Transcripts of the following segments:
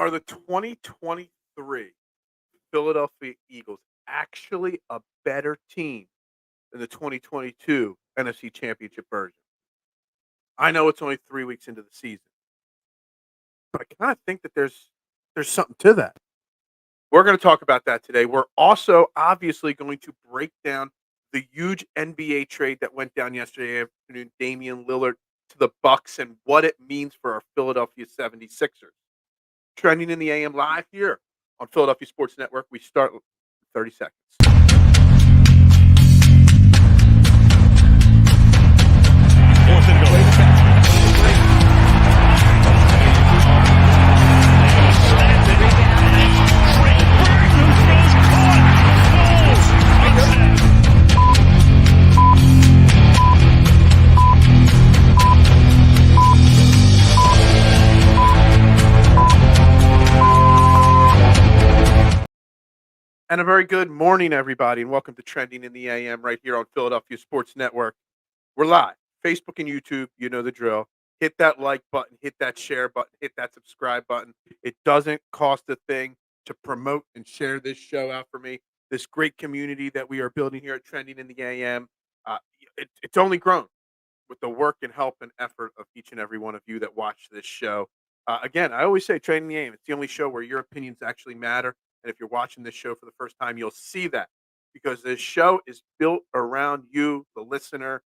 Are the 2023 Philadelphia Eagles actually a better team than the 2022 NFC Championship version? I know it's only 3 weeks into the season, but I kinda think that there's something to that. We're gonna talk about that today. We're also obviously going to break down the huge NBA trade that went down yesterday afternoon, Damian Lillard to the Bucks and what it means for our Philadelphia 76ers. Trending in the AM live here on Philadelphia Sports Network. We start in 30 seconds. Fourth and goal. And a very good morning, everybody, and welcome to Trending in the AM right here on Philadelphia Sports Network. We're live, Facebook and YouTube. You know the drill. Hit that like button, hit that share button, hit that subscribe button. It doesn't cost a thing to promote and share this show out for me. This great community that we are building here at Trending in the AM. Uh, it's only grown with the work and help and effort of each and every one of you that watch this show. Again, I always say Training the Aim. It's the only show where your opinions actually matter. And if you're watching this show for the first time, you'll see that because this show is built around you, the listener,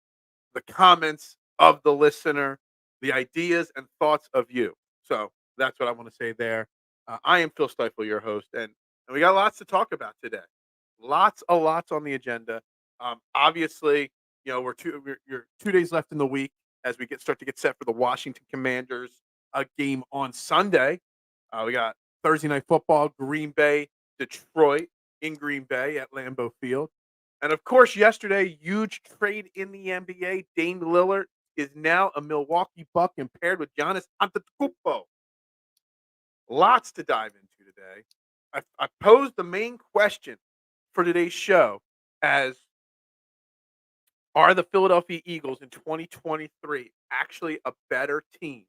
the comments of the listener, the ideas and thoughts of you. So that's what I want to say there. I am Phil Stiefel, your host, and we got lots to talk about today. Lots on the agenda. Obviously, you're 2 days left in the week as we start to get set for the Washington Commanders game on Sunday. We got Thursday night football, Green Bay, Detroit in Green Bay at Lambeau Field. And of course, yesterday, huge trade in the NBA. Dame Lillard is now a Milwaukee Buck and paired with Giannis Antetokounmpo. Lots to dive into today. I posed the main question for today's show as are the Philadelphia Eagles in 2023 actually a better team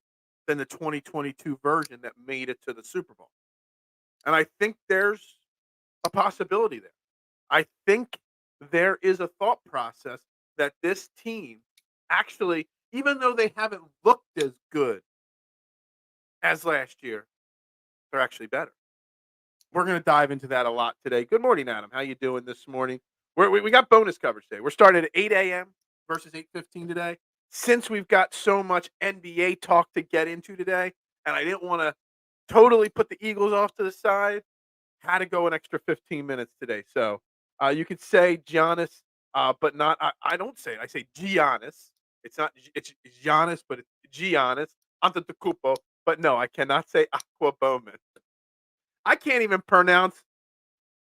than the 2022 version that made it to the Super Bowl? And I think there's a possibility there. I think there is a thought process that this team actually, even though they haven't looked as good as last year, they're actually better. We're going to dive into that a lot today. Good morning, Adam. How you doing this morning? We got bonus coverage today. We're starting at 8 a.m. versus 8:15 today. Since we've got so much NBA talk to get into today, and I didn't want to totally put the Eagles off to the side, had to go an extra 15 minutes today. So you could say Giannis, but not. I don't say it. I say Giannis. It's not. It's Giannis, but it's Giannis Antetokounmpo. But no, I cannot say Aqua Bowman. I can't even pronounce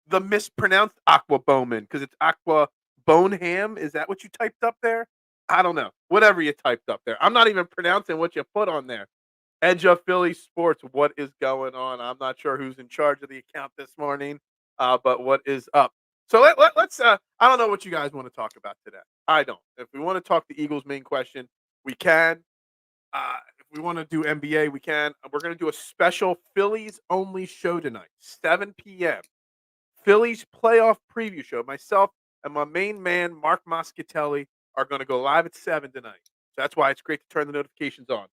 the mispronounced Aqua Bowman because it's Aqua Boneham. Is that what you typed up there? I don't know. Whatever you typed up there. I'm not even pronouncing what you put on there. Edge of Philly Sports. What is going on? I'm not sure who's in charge of the account this morning, but what is up? So let's. I don't know what you guys want to talk about today. I don't. If we want to talk the Eagles' main question, we can. If we want to do NBA, we can. We're going to do a special Phillies only show tonight, 7 p.m. Phillies playoff preview show. Myself and my main man, Mark Moschitelli, are going to go live at 7 tonight. So that's why it's great to turn the notifications on.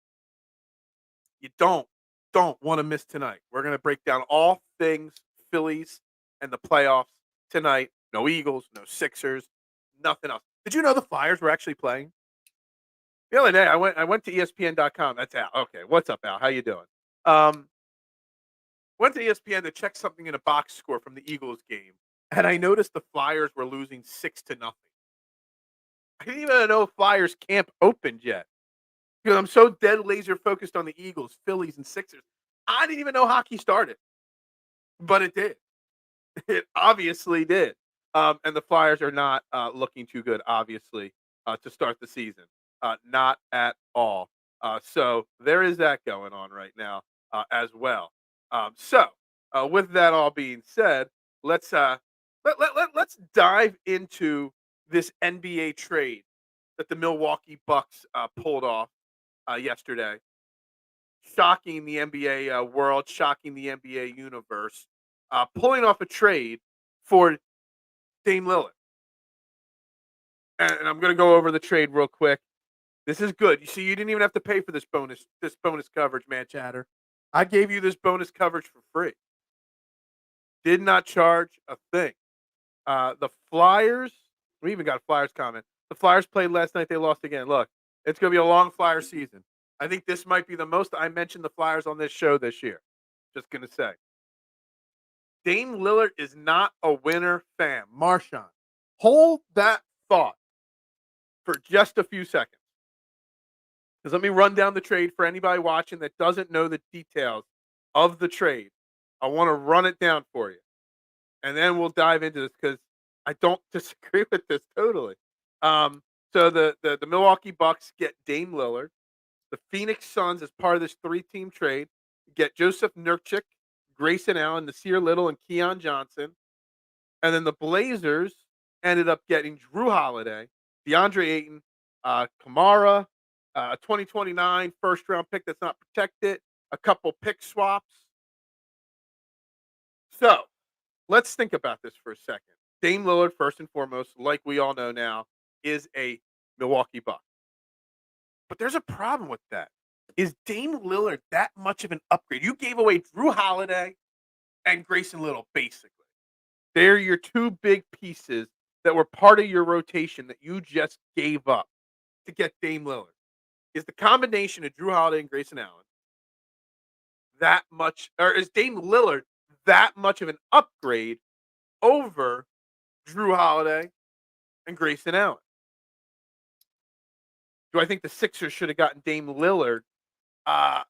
You don't want to miss tonight. We're going to break down all things Phillies and the playoffs tonight. No Eagles, no Sixers, nothing else. Did you know the Flyers were actually playing? The other day, I went to ESPN.com. That's Al. Okay, what's up, Al? How you doing? Went to ESPN to check something in a box score from the Eagles game, and I noticed the Flyers were losing 6-0. I didn't even know Flyers camp opened yet because I'm so dead laser focused on the Eagles, Phillies, and Sixers. I didn't even know hockey started, but it did. It obviously did. And the Flyers are not looking too good, obviously, to start the season. Not at all. So there is that going on right now as well. With that all being said, let's dive into this NBA trade that the Milwaukee Bucks pulled off yesterday. shocking the NBA world, shocking the NBA universe, pulling off a trade for Dame Lillard. And I'm going to go over the trade real quick. This is good. You see, you didn't even have to pay for this bonus coverage, man, chatter. I gave you this bonus coverage for free. Did not charge a thing. The Flyers, we even got a Flyers comment. The Flyers played last night. They lost again. Look, it's going to be a long Flyer season. I think this might be the most I mentioned the Flyers on this show this year. Just going to say. Dame Lillard is not a winner, fam. Marshawn, hold that thought for just a few seconds. Because let me run down the trade for anybody watching that doesn't know the details of the trade. I want to run it down for you. And then we'll dive into this because I don't disagree with this totally. So the Milwaukee Bucks get Dame Lillard. The Phoenix Suns, as part of this 3-team trade, get Joseph Nurkic, Grayson Allen, Nasir Little, and Keon Johnson. And then the Blazers ended up getting Drew Holiday, DeAndre Ayton, Kamara, a 2029 first-round pick that's not protected, a couple pick swaps. So let's think about this for a second. Dame Lillard, first and foremost, like we all know now, is a Milwaukee Buck. But there's a problem with that. Is Dame Lillard that much of an upgrade? You gave away Drew Holiday and Grayson Little, basically. They're your two big pieces that were part of your rotation that you just gave up to get Dame Lillard. Is the combination of Drew Holiday and Grayson Allen that much, or is Dame Lillard that much of an upgrade over Drew Holiday and Grayson Allen? Do I think the Sixers should have gotten Dame Lillard? I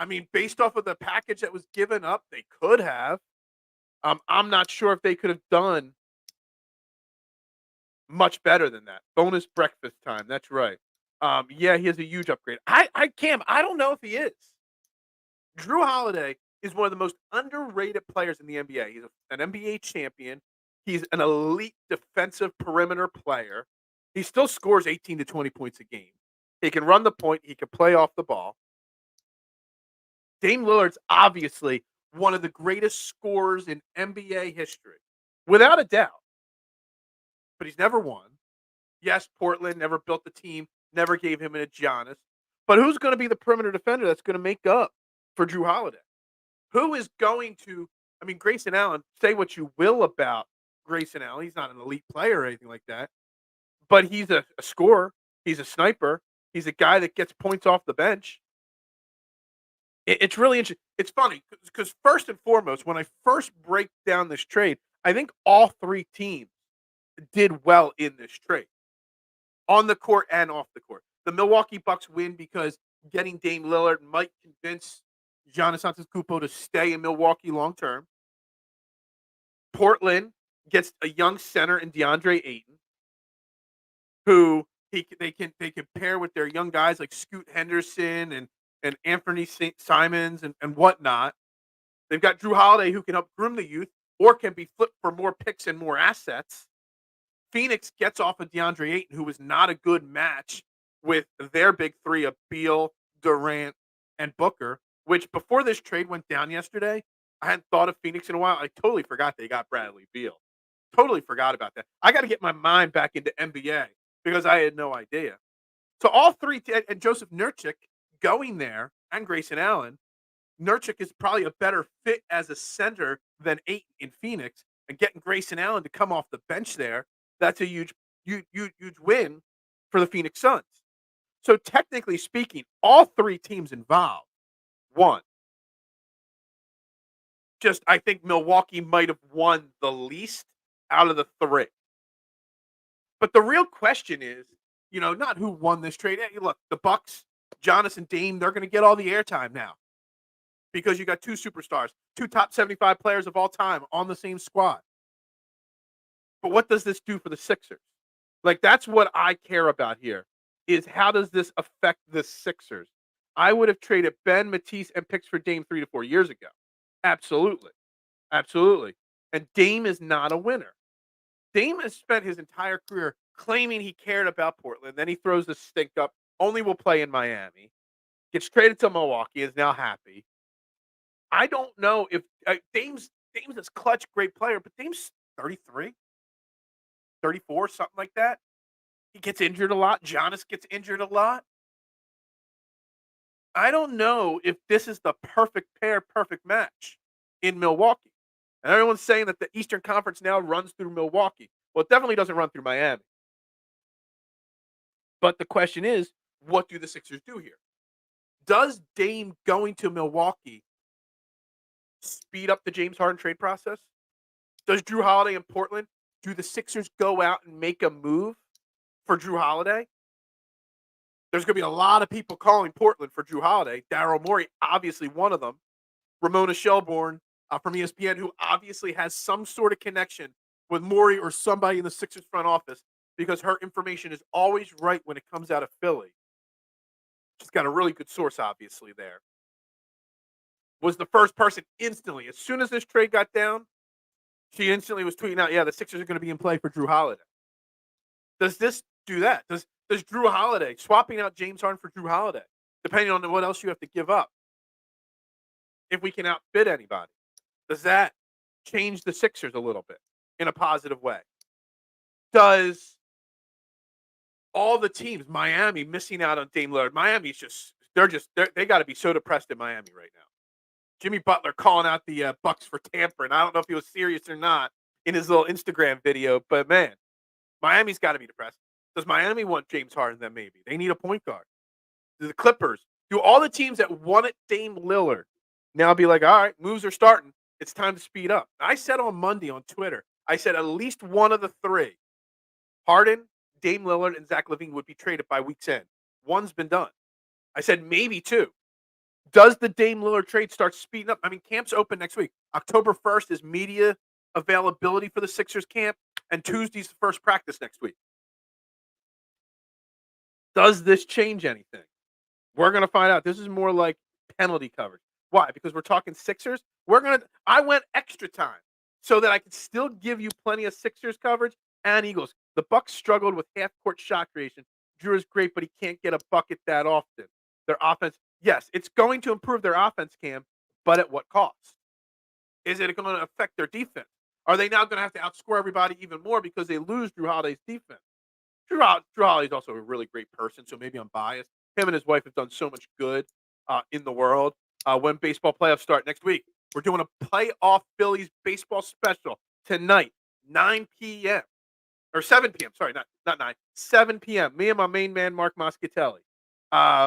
mean, based off of the package that was given up, they could have. I'm not sure if they could have done much better than that. Bonus breakfast time. That's right. Yeah, he has a huge upgrade. I don't know if he is. Drew Holiday is one of the most underrated players in the NBA. He's an NBA champion. He's an elite defensive perimeter player. He still scores 18 to 20 points a game. He can run the point. He can play off the ball. Dame Lillard's obviously one of the greatest scorers in NBA history, without a doubt. But he's never won. Yes, Portland never built the team, never gave him a Giannis. But who's going to be the perimeter defender that's going to make up for Drew Holiday? Who is going to, I mean, Grayson Allen, say what you will about Grayson Allen. He's not an elite player or anything like that. But he's a scorer. He's a sniper. He's a guy that gets points off the bench. It's really interesting. It's funny because first and foremost, when I first break down this trade, I think all three teams did well in this trade, on the court and off the court. The Milwaukee Bucks win because getting Dame Lillard might convince Giannis Antetokounmpo to stay in Milwaukee long term. Portland gets a young center in DeAndre Ayton, who they can pair with their young guys like Scoot Henderson and Anthony St. Simons and whatnot. They've got Drew Holiday who can help groom the youth or can be flipped for more picks and more assets. Phoenix gets off of DeAndre Ayton, who was not a good match with their big three of Beal, Durant, and Booker, which before this trade went down yesterday, I hadn't thought of Phoenix in a while. I totally forgot they got Bradley Beal. Totally forgot about that. I got to get my mind back into NBA because I had no idea. So all three, and Joseph Nurkic going there, and Grayson Allen, Nurkic is probably a better fit as a center than Ayton in Phoenix, and getting Grayson Allen to come off the bench there, that's a huge win for the Phoenix Suns. So technically speaking, all three teams involved won. Just I think Milwaukee might have won the least out of the three. But the real question is, not who won this trade. Hey, look, the Bucks, Giannis and Dame, they're going to get all the airtime now because you got two superstars, two top 75 players of all time on the same squad. But what does this do for the Sixers? Like, that's what I care about here, is how does this affect the Sixers? I would have traded Ben, Matisse, and picks for Dame 3 to 4 years ago. Absolutely. Absolutely. And Dame is not a winner. Dame has spent his entire career claiming he cared about Portland. Then he throws the stink up, only will play in Miami. gets traded to Milwaukee, is now happy. I don't know if Dame's this clutch, great player, but Dame's 33, 34, something like that. He gets injured a lot. Giannis gets injured a lot. I don't know if this is the perfect pair, perfect match in Milwaukee. And everyone's saying that the Eastern Conference now runs through Milwaukee. Well, it definitely doesn't run through Miami. But the question is, what do the Sixers do here? Does Dame going to Milwaukee speed up the James Harden trade process? Does Drew Holiday in Portland, do the Sixers go out and make a move for Drew Holiday? There's going to be a lot of people calling Portland for Drew Holiday. Daryl Morey, obviously one of them. Ramona Shelburne from ESPN, who obviously has some sort of connection with Morey or somebody in the Sixers front office because her information is always right when it comes out of Philly. She's got a really good source, obviously, there. Was the first person instantly, as soon as this trade got down, she instantly was tweeting out, yeah, the Sixers are going to be in play for Drew Holiday. Does this do that? Does Drew Holiday, swapping out James Harden for Drew Holiday, depending on what else you have to give up, if we can outbid anybody, does that change the Sixers a little bit in a positive way? Does all the teams, Miami missing out on Dame Lillard, Miami's they got to be so depressed in Miami right now. Jimmy Butler calling out the Bucks for tampering. I don't know if he was serious or not in his little Instagram video, but man, Miami's got to be depressed. Does Miami want James Harden then maybe? They need a point guard. Do the Clippers, do all the teams that wanted Dame Lillard now be like, all right, moves are starting. It's time to speed up. I said on Monday on Twitter, I said at least one of the three, Harden, Dame Lillard, and Zach LaVine would be traded by week's end. One's been done. I said maybe two. Does the Dame Lillard trade start speeding up? I mean, camp's open next week. October 1st is media availability for the Sixers camp, and Tuesday's the first practice next week. Does this change anything? We're going to find out. This is more like penalty coverage. Why? Because we're talking Sixers. I went extra time so that I could still give you plenty of Sixers coverage and Eagles. The Bucks struggled with half-court shot creation. Drew is great, but he can't get a bucket that often. Their offense, yes, it's going to improve their offense, Cam, but at what cost? Is it going to affect their defense? Are they now going to have to outscore everybody even more because they lose Drew Holiday's defense? Drew Holiday is also a really great person, so maybe I'm biased. Him and his wife have done so much good in the world. When baseball playoffs start next week, we're doing a playoff Phillies baseball special tonight, 9 p.m. or 7 p.m. Sorry, not 9, 7 p.m. Me and my main man, Mark Moschitelli.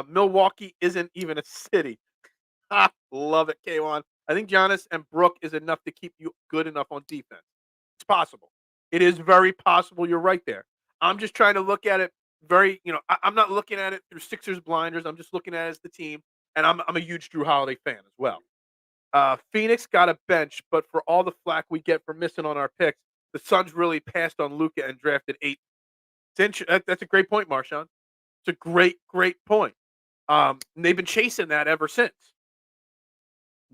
Milwaukee isn't even a city. Love it, K1. I think Giannis and Brook is enough to keep you good enough on defense. It's possible. It is very possible. You're right there. I'm just trying to look at it I'm not looking at it through Sixers blinders. I'm just looking at it as the team, and I'm a huge Drew Holiday fan as well. Phoenix got a bench, but for all the flack we get for missing on our picks, the Suns really passed on Luka and drafted 8. That's a great point, Marshawn. It's a great point. They've been chasing that ever since.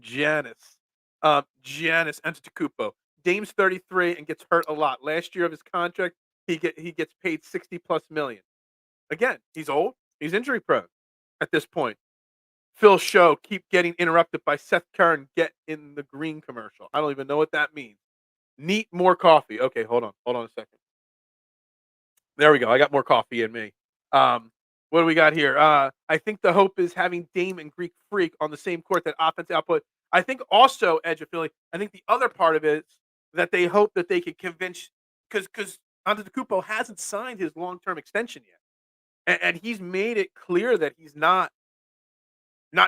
Giannis Antetokounmpo. Dame's 33 and gets hurt a lot. Last year of his contract, he gets paid $60+ million. Again, he's old. He's injury prone at this point. Phil Show keep getting interrupted by Seth Curran. Get in the green commercial. I don't even know what that means. Need more coffee. Okay, hold on a second. There we go. I got more coffee in me. What do we got here? I think the hope is having Dame and Greek Freak on the same court, that offense output. I think also, Edge of Philly, I think the other part of it is that they hope that they could convince, because Antetokounmpo hasn't signed his long-term extension yet. And he's made it clear that he's not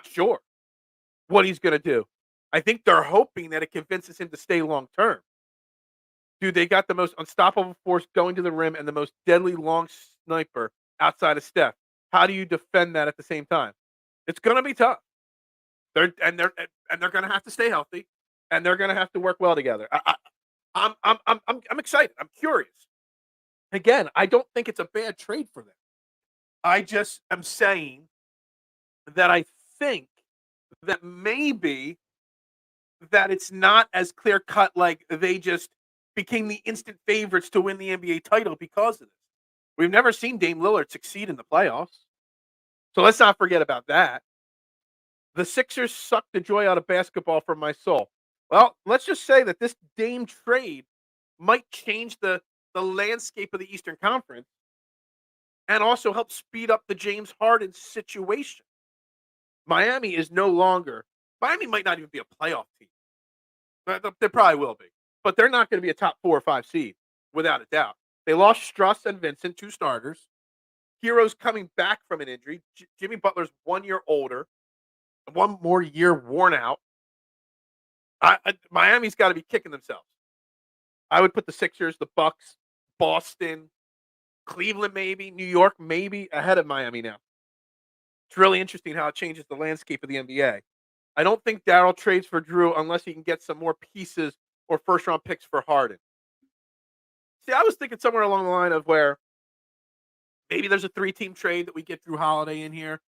sure what he's going to do. I think they're hoping that it convinces him to stay long-term. Dude, they got the most unstoppable force going to the rim and the most deadly long sniper outside of Steph. How do you defend that at the same time? It's going to be tough. They're going to have to stay healthy, and they're going to have to work well together. I'm excited. I'm curious. Again, I don't think it's a bad trade for them. I just am saying that I think that maybe that it's not as clear cut, like they just became the instant favorites to win the NBA title because of this. We've never seen Dame Lillard succeed in the playoffs. So let's not forget about that. The Sixers suck the joy out of basketball from my soul. Well, let's just say that this Dame trade might change the landscape of the Eastern Conference and also help speed up the James Harden situation. Miami is no longer Miami might not even be a playoff team. They probably will be, but they're not going to be a top 4 or 5 seed without a doubt. They lost Struss and Vincent, 2 starters. Hero's coming back from an injury. Jimmy Butler's 1 year older, 1 more year worn out. Miami's got to be kicking themselves. I would put the Sixers, the Bucks, Boston, Cleveland, maybe New York, maybe ahead of Miami now. It's really interesting how it changes the landscape of the NBA. I don't think Darryl trades for Drew unless he can get some more pieces or first round picks for Harden. See, I was thinking somewhere along the line of where maybe there's a 3-team trade that we get Drew Holiday in here.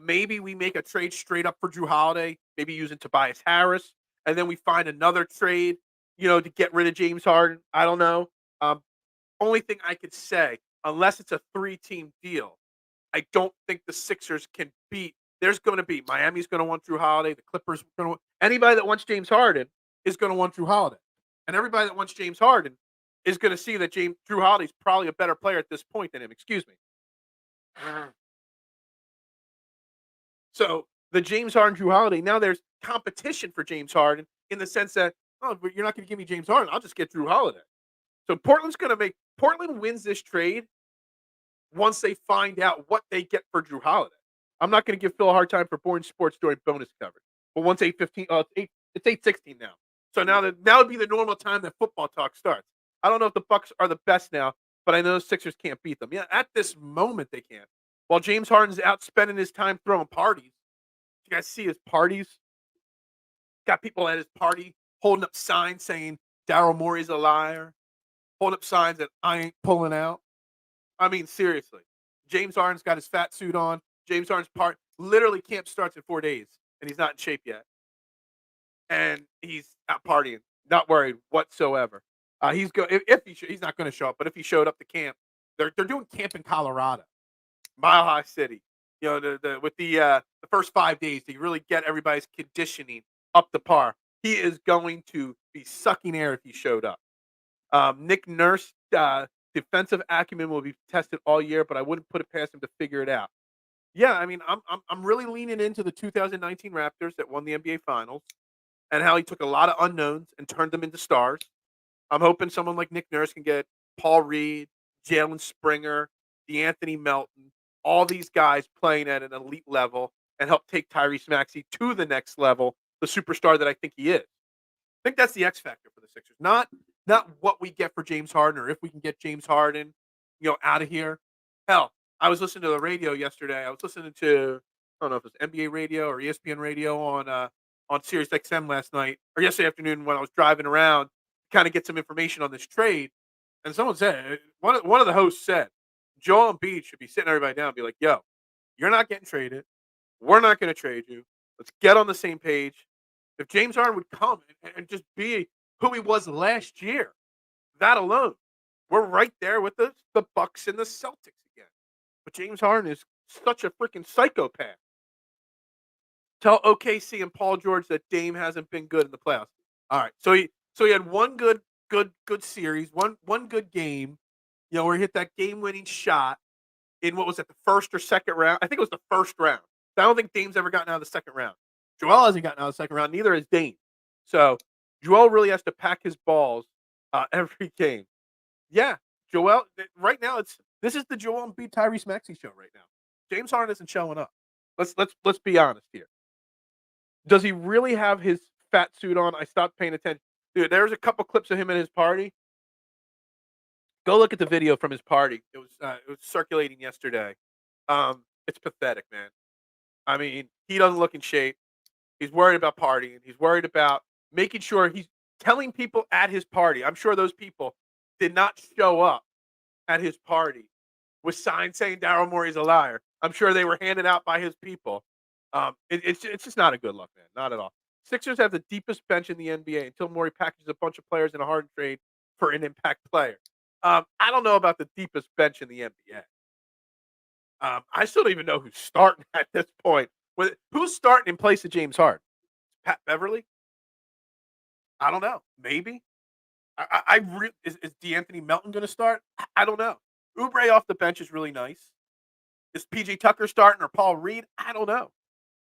Maybe we make a trade straight up for Drew Holiday, maybe using Tobias Harris, and then we find another trade, to get rid of James Harden. I don't know. Only thing I could say, unless it's a 3-team deal, I don't think the Sixers can beat. There's going to be Miami's going to want Drew Holiday. The Clippers are going to want anybody that wants James Harden is going to want Drew Holiday, and everybody that wants James Harden is going to see that Drew Holiday's probably a better player at this point than him. Excuse me. So the James Harden, Drew Holiday. Now there's competition for James Harden in the sense that but you're not going to give me James Harden. I'll just get Drew Holiday. So Portland wins this trade once they find out what they get for Drew Holiday. I'm not going to give Phil a hard time for boring sports during bonus coverage. But once 8:15, it's 8:16 now. So now would be the normal time that football talk starts. I don't know if the Bucks are the best now, but I know the Sixers can't beat them. Yeah, at this moment they can't. While James Harden's out spending his time throwing parties. You guys see his parties? Got people at his party holding up signs saying Daryl Morey's a liar, holding up signs that I ain't pulling out. I mean, seriously. James Harden's got his fat suit on. James Harden's literally camp starts in 4 days, and he's not in shape yet. And he's out partying, not worried whatsoever. He's not going to show up, but if he showed up to camp, they're doing camp in Colorado, Mile High City. With the first 5 days to really get everybody's conditioning up to par. He is going to be sucking air if he showed up. Nick Nurse, defensive acumen will be tested all year, but I wouldn't put it past him to figure it out. Yeah, I mean, I'm really leaning into the 2019 Raptors that won the NBA Finals, and how he took a lot of unknowns and turned them into stars. I'm hoping someone like Nick Nurse can get Paul Reed, Jalen Springer, DeAnthony Melton, all these guys playing at an elite level and help take Tyrese Maxey to the next level, the superstar that I think he is. I think that's the X factor for the Sixers. Not what we get for James Harden or if we can get James Harden, out of here. Hell, I was listening to the radio yesterday. I was listening to, I don't know if it was NBA radio or ESPN radio on Sirius XM last night or yesterday afternoon when I was driving around to kind of get some information on this trade. And someone said, one of the hosts said, Joel Embiid should be sitting everybody down and be like, yo, you're not getting traded. We're not going to trade you. Let's get on the same page. If James Harden would come and just be who he was last year, that alone, we're right there with the Bucks and the Celtics again. But James Harden is such a freaking psychopath. Tell OKC and Paul George that Dame hasn't been good in the playoffs. All right, so he had one good series, one good game, where he hit that game-winning shot in what was it, the first or second round? I think it was the first round. I don't think Dame's ever gotten out of the second round. Joel hasn't gotten out of the second round. Neither has Dame. So Joel really has to pack his balls every game. Yeah, Joel. Right now, this is the Joel Embiid Tyrese Maxey show right now. James Harden isn't showing up. Let's be honest here. Does he really have his fat suit on? I stopped paying attention. Dude, there's a couple clips of him at his party. Go look at the video from his party. It was circulating yesterday. It's pathetic, man. I mean, he doesn't look in shape. He's worried about partying. He's worried about making sure he's telling people at his party. I'm sure those people did not show up at his party with signs saying Daryl Morey's a liar. I'm sure they were handed out by his people. It's just not a good look, man. Not at all. Sixers have the deepest bench in the NBA until Morey packages a bunch of players in a hard trade for an impact player. I don't know about the deepest bench in the NBA. I still don't even know who's starting at this point Who's starting in place of James Harden? Pat Beverly? I don't know. Maybe. Is DeAnthony Melton going to start? I don't know. Oubre off the bench is really nice. Is PJ Tucker starting or Paul Reed? I don't know.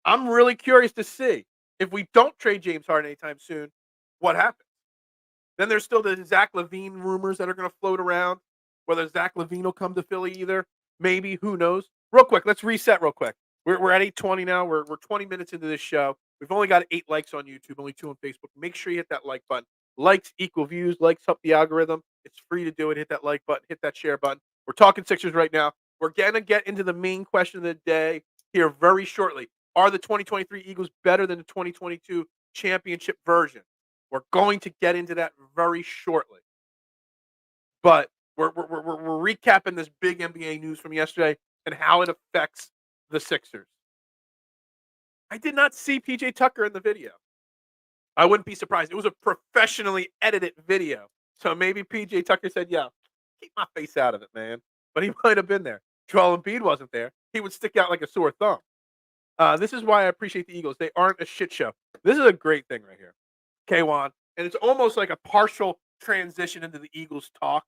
I'm really curious to see if we don't trade James Harden anytime soon, what happens. Then there's still the Zach LaVine rumors that are going to float around. Whether Zach LaVine will come to Philly either, maybe, who knows. Real quick, let's reset real quick. We're at 8:20 now. We're 20 minutes into this show. We've only got 8 likes on YouTube, only 2 on Facebook. Make sure you hit that like button. Likes equal views. Likes help the algorithm. It's free to do it. Hit that like button. Hit that share button. We're talking Sixers right now. We're going to get into the main question of the day here very shortly. Are the 2023 Eagles better than the 2022 championship version? We're going to get into that very shortly. But we're recapping this big NBA news from yesterday and how it affects the Sixers. I did not see PJ Tucker in the video. I wouldn't be surprised. It was a professionally edited video. So maybe PJ Tucker said, yeah, keep my face out of it, man. But he might have been there. Joel Embiid wasn't there. He would stick out like a sore thumb. This is why I appreciate the Eagles. They aren't a shit show. This is a great thing right here. K1. And it's almost like a partial transition into the Eagles talk.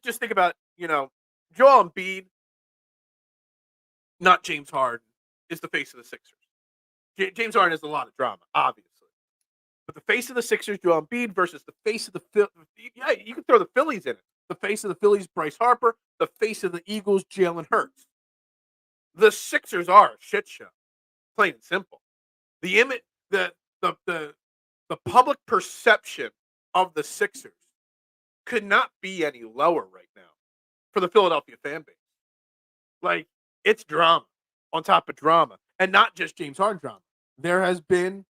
Just think about, Joel Embiid, not James Harden, is the face of the Sixers. James Harden has a lot of drama, obviously. But the face of the Sixers, Joel Embiid, versus the face of the Phillies. Yeah, you can throw the Phillies in it. The face of the Phillies, Bryce Harper. The face of the Eagles, Jalen Hurts. The Sixers are a shit show, plain and simple. The image, the public perception of the Sixers could not be any lower right now for the Philadelphia fan base. Like, it's drama on top of drama, and not just James Harden drama. There has been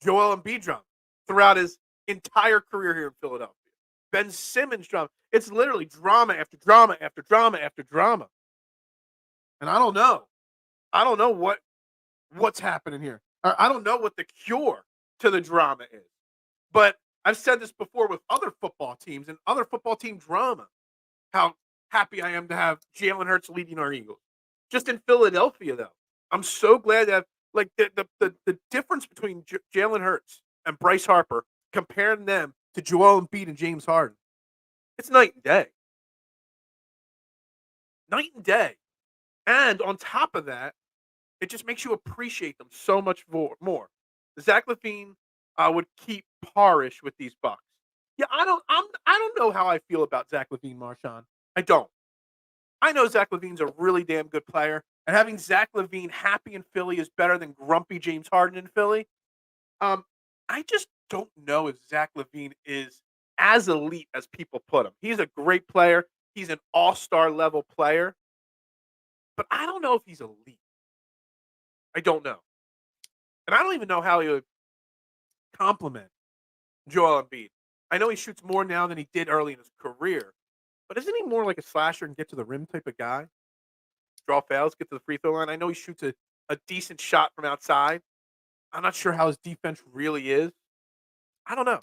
Joel Embiid drama throughout his entire career here in Philadelphia. Ben Simmons drama. It's literally drama after drama after drama after drama. And I don't know. I don't know what's happening here. I don't know what the cure to the drama is. But I've said this before with other football teams and other football team drama, how happy I am to have Jalen Hurts leading our Eagles. Just in Philadelphia, though, I'm so glad that the difference between Jalen Hurts and Bryce Harper, comparing them to Joel Embiid and James Harden, it's night and day. Night and day. And on top of that, it just makes you appreciate them so much more. Zach LaVine would keep parish with these Bucks. Yeah, I don't know how I feel about Zach LaVine, Marshawn. I don't. I know Zach LaVine's a really damn good player, and having Zach LaVine happy in Philly is better than grumpy James Harden in Philly. I just don't know if Zach LaVine is as elite as people put him. He's a great player. He's an all-star level player. But I don't know if he's elite. I don't know. And I don't even know how he would compliment Joel Embiid. I know he shoots more now than he did early in his career. But isn't he more like a slasher and get to the rim type of guy? Draw fouls, get to the free throw line. I know he shoots a decent shot from outside. I'm not sure how his defense really is. I don't know.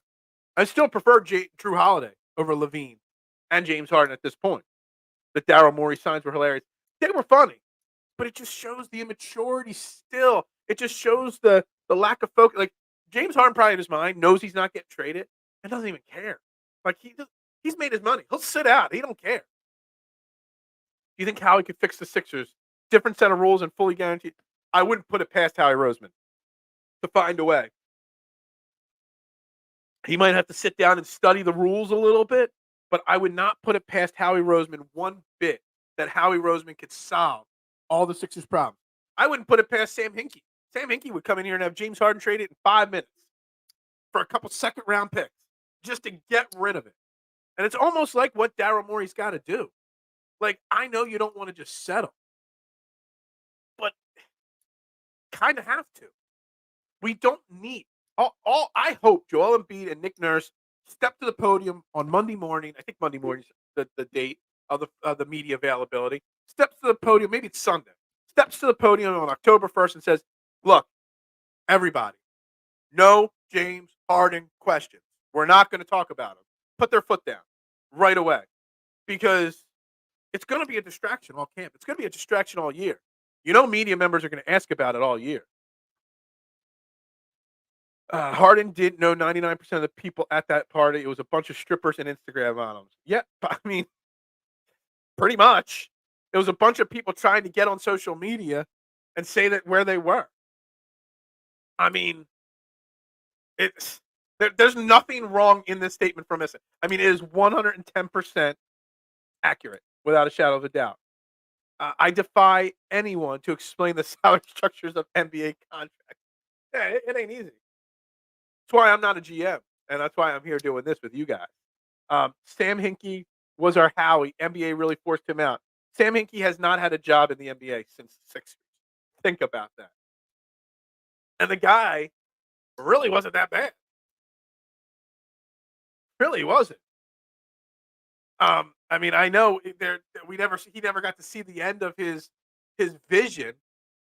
I still prefer Drew Holiday over LaVine and James Harden at this point. The Daryl Morey signs were hilarious. They were funny, but it just shows the immaturity still. It just shows the lack of focus. Like, James Harden probably in his mind knows he's not getting traded and doesn't even care. Like, he's made his money. He'll sit out. He don't care. Do you think Howie could fix the Sixers? Different set of rules and fully guaranteed. I wouldn't put it past Howie Roseman to find a way. He might have to sit down and study the rules a little bit, but I would not put it past Howie Roseman one bit that Howie Roseman could solve all the Sixers' problems. I wouldn't put it past Sam Hinkie. Sam Hinkie would come in here and have James Harden traded in 5 minutes for a couple second-round picks just to get rid of it. And it's almost like what Daryl Morey's got to do. Like, I know you don't want to just settle, but kind of have to. We don't need all. I hope Joel Embiid and Nick Nurse step to the podium on Monday morning. I think Monday morning is the date of the media availability. Steps to the podium. Maybe it's Sunday. Steps to the podium on October 1st and says, "Look, everybody, no James Harden questions. We're not going to talk about him. Put their foot down right away, because it's going to be a distraction all camp. It's going to be a distraction all year. Media members are going to ask about it all year. Harden didn't know 99% of the people at that party. It was a bunch of strippers and Instagram models. Yeah, I mean, pretty much. It was a bunch of people trying to get on social media and say that where they were. I mean, there's nothing wrong in this statement from Missa. I mean, it is 110% accurate, without a shadow of a doubt. I defy anyone to explain the salary structures of NBA contracts. Yeah, it ain't easy. That's why I'm not a GM, and that's why I'm here doing this with you guys. Sam Hinkie was our Howie. NBA really forced him out. Sam Hinkie has not had a job in the NBA since the Sixers. Think about that. And the guy really wasn't that bad. Really wasn't. I mean, I know he never got to see the end of his vision.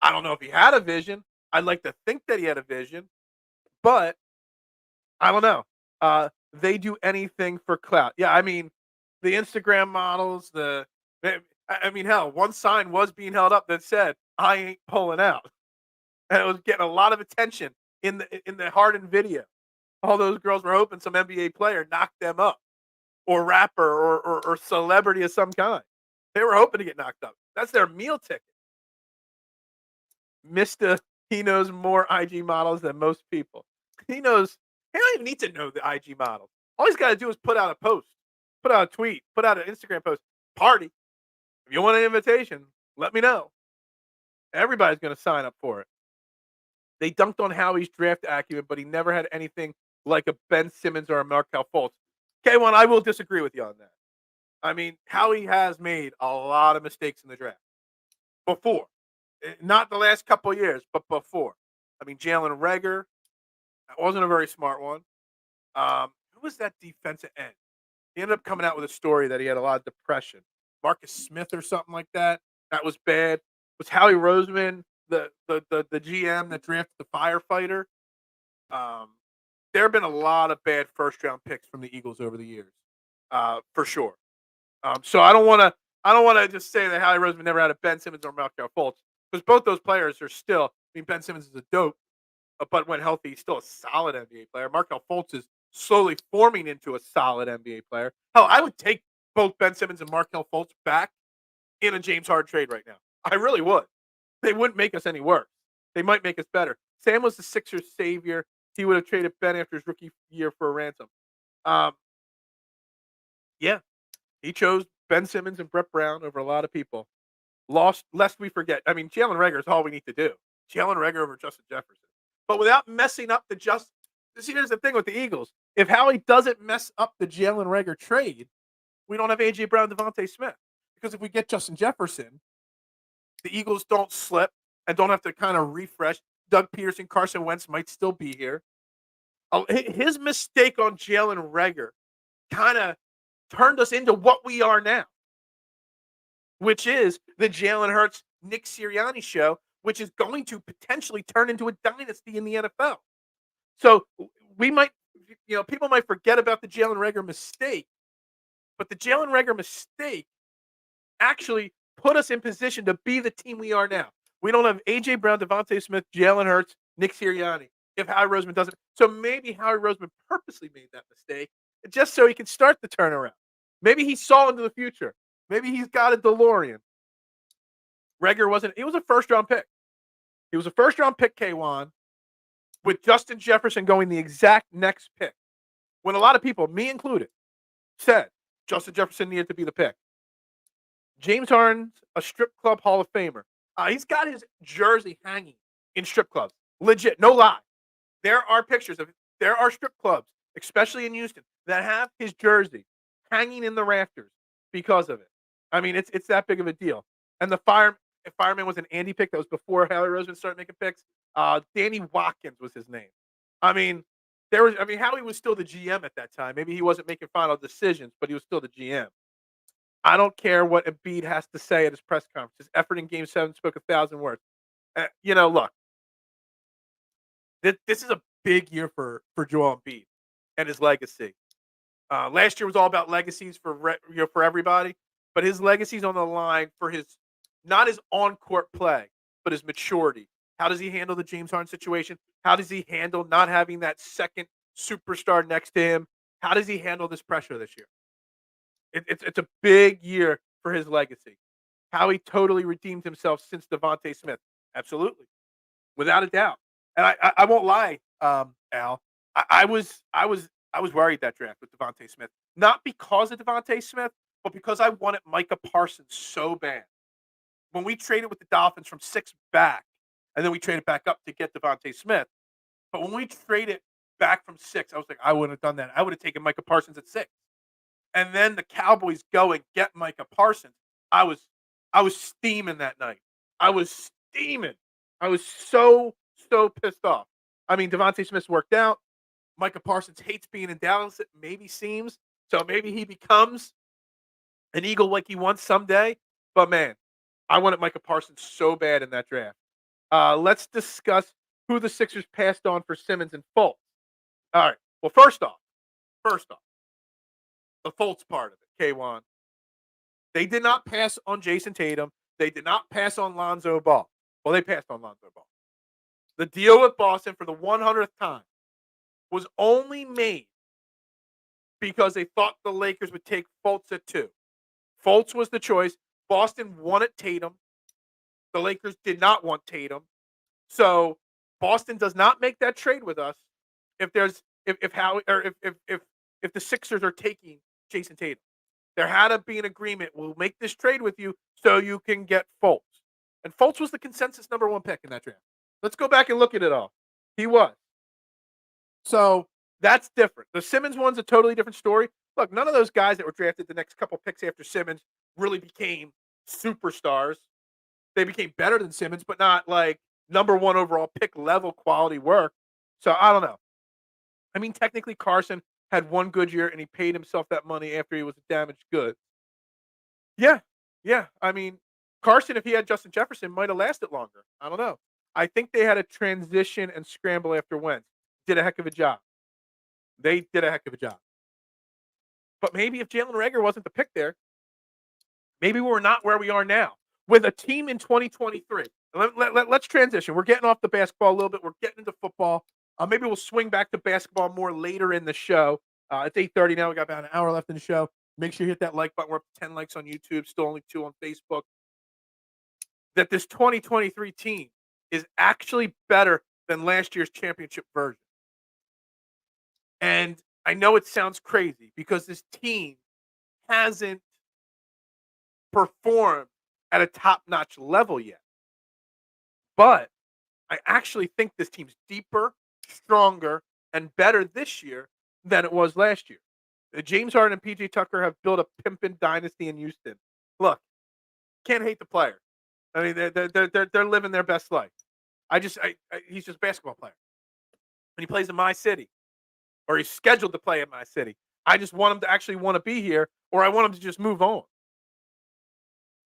I don't know if he had a vision. I'd like to think that he had a vision, but I don't know. They do anything for clout. Yeah, I mean, the Instagram models, hell, one sign was being held up that said, "I ain't pulling out." And it was getting a lot of attention in the Harden video. All those girls were hoping some NBA player knocked them up, or rapper, or celebrity of some kind. They were hoping to get knocked up. That's their meal ticket. Mr. He knows more IG models than most people. He don't even need to know the IG models. All he's got to do is put out a post, put out a tweet, put out an Instagram post. Party. If you want an invitation, let me know. Everybody's going to sign up for it. They dunked on Howie's draft acumen, but he never had anything like a Ben Simmons or a Markelle Fultz. K1, I will disagree with you on that. I mean, Howie has made a lot of mistakes in the draft. Before. Not the last couple of years, but before. I mean, Jalen Reagor, that wasn't a very smart one. Who was that defensive end? He ended up coming out with a story that he had a lot of depression. Marcus Smith or something like that. That was bad. Was Howie Roseman the GM that drafted the firefighter? There have been a lot of bad first-round picks from the Eagles over the years, for sure. So I don't want to just say that Howie Roseman never had a Ben Simmons or Markelle Fultz, because both those players are still. I mean, Ben Simmons is a dope, but when healthy, he's still a solid NBA player. Markelle Fultz is slowly forming into a solid NBA player. Hell, I would take both Ben Simmons and Markelle Fultz back in a James Harden trade right now. I really would. They wouldn't make us any worse. They might make us better. Sam was the Sixers' savior. He would have traded Ben after his rookie year for a ransom. Yeah, he chose Ben Simmons and Brett Brown over a lot of people. Lost, lest we forget. I mean, Jalen Reagor is all we need to do. Jalen Reagor over Justin Jefferson. But without messing up see, here's the thing with the Eagles. If Howie doesn't mess up the Jalen Reagor trade, we don't have A.J. Brown, Devontae Smith. Because if we get Justin Jefferson, the Eagles don't slip and don't have to kind of refresh. Doug Peterson, Carson Wentz might still be here. His mistake on Jalen Reagor kind of turned us into what we are now, which is the Jalen Hurts, Nick Sirianni show, which is going to potentially turn into a dynasty in the NFL. So we might, people might forget about the Jalen Reagor mistake, but the Jalen Reagor mistake actually put us in position to be the team we are now. We don't have A.J. Brown, Devontae Smith, Jalen Hurts, Nick Sirianni, if Howie Roseman doesn't. So maybe Howie Roseman purposely made that mistake just so he can start the turnaround. Maybe he saw into the future. Maybe he's got a DeLorean. Reagor he was a first-round pick. He was a first-round pick, K1, with Justin Jefferson going the exact next pick. When a lot of people, me included, said Justin Jefferson needed to be the pick. James Harden's a strip club Hall of Famer. He's got his jersey hanging in strip clubs. Legit, no lie. There are strip clubs, especially in Houston, that have his jersey hanging in the rafters because of it. I mean, it's that big of a deal. And the fireman was an Andy pick. That was before Howie Roseman started making picks. Danny Watkins was his name. I mean, Howie was still the GM at that time. Maybe he wasn't making final decisions, but he was still the GM. I don't care what Embiid has to say at his press conference. His effort in Game 7 spoke 1,000 words. Look, this is a big year for Joel Embiid and his legacy. Last year was all about legacies for everybody, but his legacy's on the line for not his on-court play, but his maturity. How does he handle the James Harden situation? How does he handle not having that second superstar next to him? How does he handle this pressure this year? It's a big year for his legacy. How he totally redeemed himself since Devontae Smith. Absolutely. Without a doubt. And I won't lie, Al. I was worried that draft with Devontae Smith. Not because of Devontae Smith, but because I wanted Micah Parsons so bad. When we traded with the Dolphins from 6 back, and then we traded back up to get Devontae Smith. But when we traded back from 6, I was like, I wouldn't have done that. I would have taken Micah Parsons at 6. And then the Cowboys go and get Micah Parsons. I was steaming that night. I was steaming. I was so pissed off. I mean, Devontae Smith's worked out. Micah Parsons hates being in Dallas, it maybe seems. So maybe he becomes an Eagle like he wants someday. But man, I wanted Micah Parsons so bad in that draft. Let's discuss who the Sixers passed on for Simmons and Fultz. All right. Well, first off, the Fultz part of it, K1. They did not pass on Jason Tatum. They did not pass on Lonzo Ball. Well, they passed on Lonzo Ball. The deal with Boston for the 100th time was only made because they thought the Lakers would take Fultz at 2. Fultz was the choice. Boston wanted Tatum. The Lakers did not want Tatum. So Boston does not make that trade with us if the Sixers are taking Jason Tatum. There had to be an agreement. We'll make this trade with you so you can get Fultz. And Fultz was the consensus number 1 pick in that draft. Let's go back and look at it all. He was. So that's different. The Simmons one's a totally different story. Look, none of those guys that were drafted the next couple picks after Simmons really became superstars. They became better than Simmons, but not like number 1 overall pick level quality work. So I don't know. I mean, technically Carson had 1 good year and he paid himself that money after he was a damaged good. Yeah. I mean, Carson, if he had Justin Jefferson, might have lasted longer. I don't know. I think they had a transition and scramble after Wentz. Did a heck of a job. They did a heck of a job. But maybe if Jalen Reagor wasn't the pick there, maybe we're not where we are now. With a team in 2023. Let's transition. We're getting off the basketball a little bit. We're getting into football. Maybe we'll swing back to basketball more later in the show. It's 8:30 now. We got about an hour left in the show. Make sure you hit that like button. We're up to 10 likes on YouTube. Still only 2 on Facebook. That this 2023 team is actually better than last year's championship version. And I know it sounds crazy because this team hasn't performed at a top-notch level yet. But I actually think this team's deeper, stronger, and better this year than it was last year. James Harden and PJ Tucker have built a pimpin' dynasty in Houston. Look, can't hate the player. I mean, they're living their best life. He's just a basketball player. When he plays in my city, or he's scheduled to play in my city, I just want him to actually want to be here, or I want him to just move on.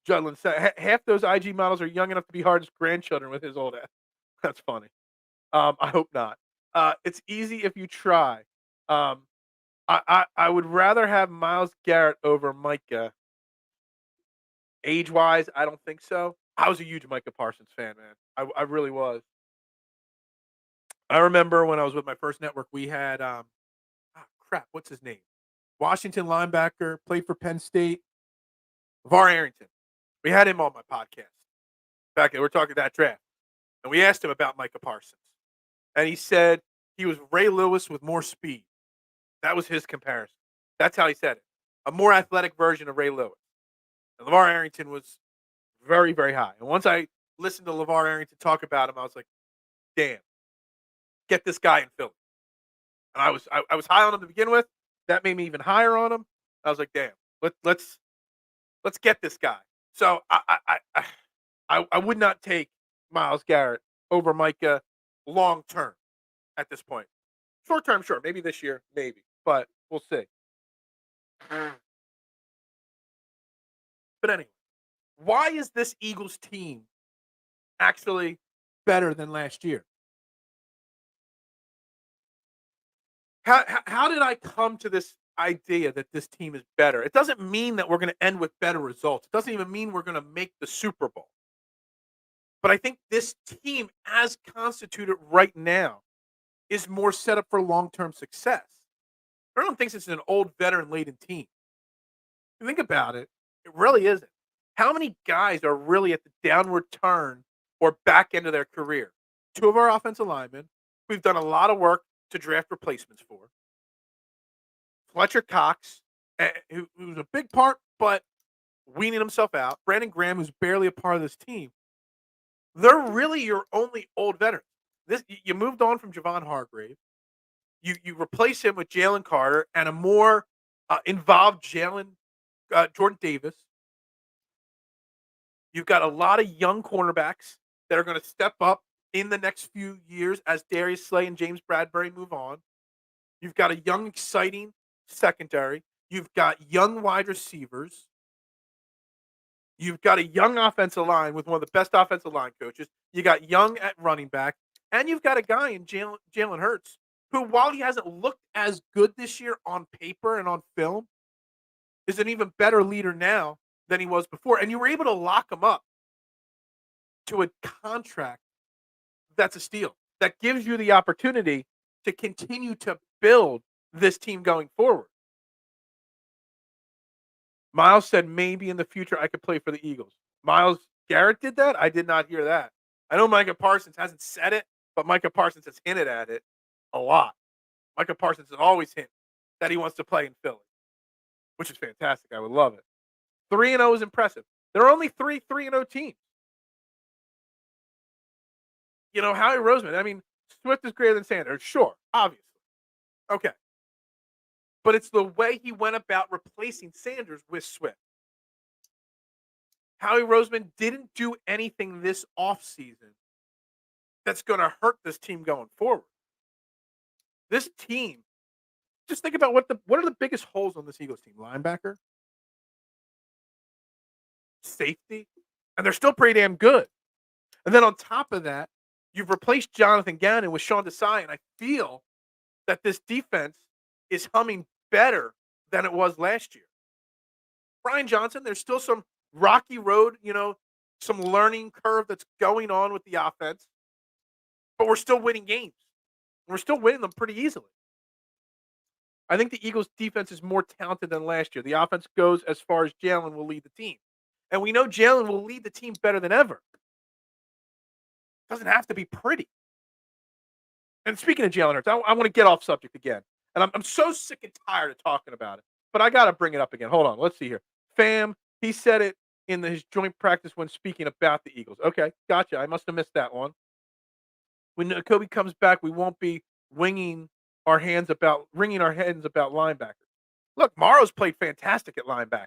Judlin said half those IG models are young enough to be Harden's grandchildren with his old ass. That's funny. I hope not. It's easy if you try. I would rather have Myles Garrett over Micah. Age-wise, I don't think so. I was a huge Micah Parsons fan, man. I really was. I remember when I was with my first network, we had what's his name? Washington linebacker, played for Penn State. LeVar Arrington. We had him on my podcast. Back then, we're talking that draft. And we asked him about Micah Parsons. And he said he was Ray Lewis with more speed. That was his comparison. That's how he said it. A more athletic version of Ray Lewis. And LeVar Arrington was very, very high. And once I listened to LeVar Arrington talk about him, I was like, damn, get this guy in Philly. And I was high on him to begin with. That made me even higher on him. I was like, damn, let's get this guy. So I would not take Myles Garrett over Micah long term at this point. Short term, sure. Maybe this year, maybe. But we'll see. But anyway, why is this Eagles team actually better than last year? How did I come to this idea that this team is better? It doesn't mean that we're going to end with better results. It doesn't even mean we're going to make the Super Bowl. But I think this team, as constituted right now, is more set up for long-term success. Everyone thinks it's an old veteran-laden team. If you think about it, it really isn't. How many guys are really at the downward turn or back end of their career? Two of our offensive linemen, we've done a lot of work to draft replacements for. Fletcher Cox, who was a big part, but weaning himself out. Brandon Graham, who's barely a part of this team. They're really your only old veterans. You moved on from Javon Hargrave. You replace him with Jalen Carter and a more involved Jordan Davis. You've got a lot of young cornerbacks that are going to step up in the next few years as Darius Slay and James Bradbury move on. You've got a young, exciting secondary. You've got young wide receivers. You've got a young offensive line with one of the best offensive line coaches. You got young at running back. And you've got a guy in Jalen Hurts who, while he hasn't looked as good this year on paper and on film, is an even better leader now than he was before. And you were able to lock him up to a contract that's a steal, that gives you the opportunity to continue to build this team going forward. Miles said maybe in the future I could play for the Eagles. Miles Garrett did that? I did not hear that. I know Micah Parsons hasn't said it, but Micah Parsons has hinted at it a lot. Micah Parsons has always hinted that he wants to play in Philly, which is fantastic. I would love it. 3-0 is impressive. There are only 3-0 teams. You know, Howie Roseman, I mean, Swift is greater than Sanders. Sure, obviously. Okay. But it's the way he went about replacing Sanders with Swift. Howie Roseman didn't do anything this offseason that's going to hurt this team going forward. This team, just think about what are the biggest holes on this Eagles team? Linebacker, safety, and they're still pretty damn good. And then on top of that, you've replaced Jonathan Gannon with Sean Desai, and I feel that this defense is humming better than it was last year. Brian Johnson, there's still some rocky road, some learning curve that's going on with the offense, but we're still winning games. We're still winning them pretty easily. I think the Eagles' defense is more talented than last year. The offense goes as far as Jalen will lead the team. And we know Jalen will lead the team better than ever. Doesn't have to be pretty. And speaking of Jalen Hurts, I want to get off subject again. And I'm so sick and tired of talking about it. But I got to bring it up again. Hold on. Let's see here. Fam, he said it in his joint practice when speaking about the Eagles. Okay, gotcha. I must have missed that one. When Kobe comes back, we won't be wringing our hands about linebackers. Look, Morrow's played fantastic at linebacker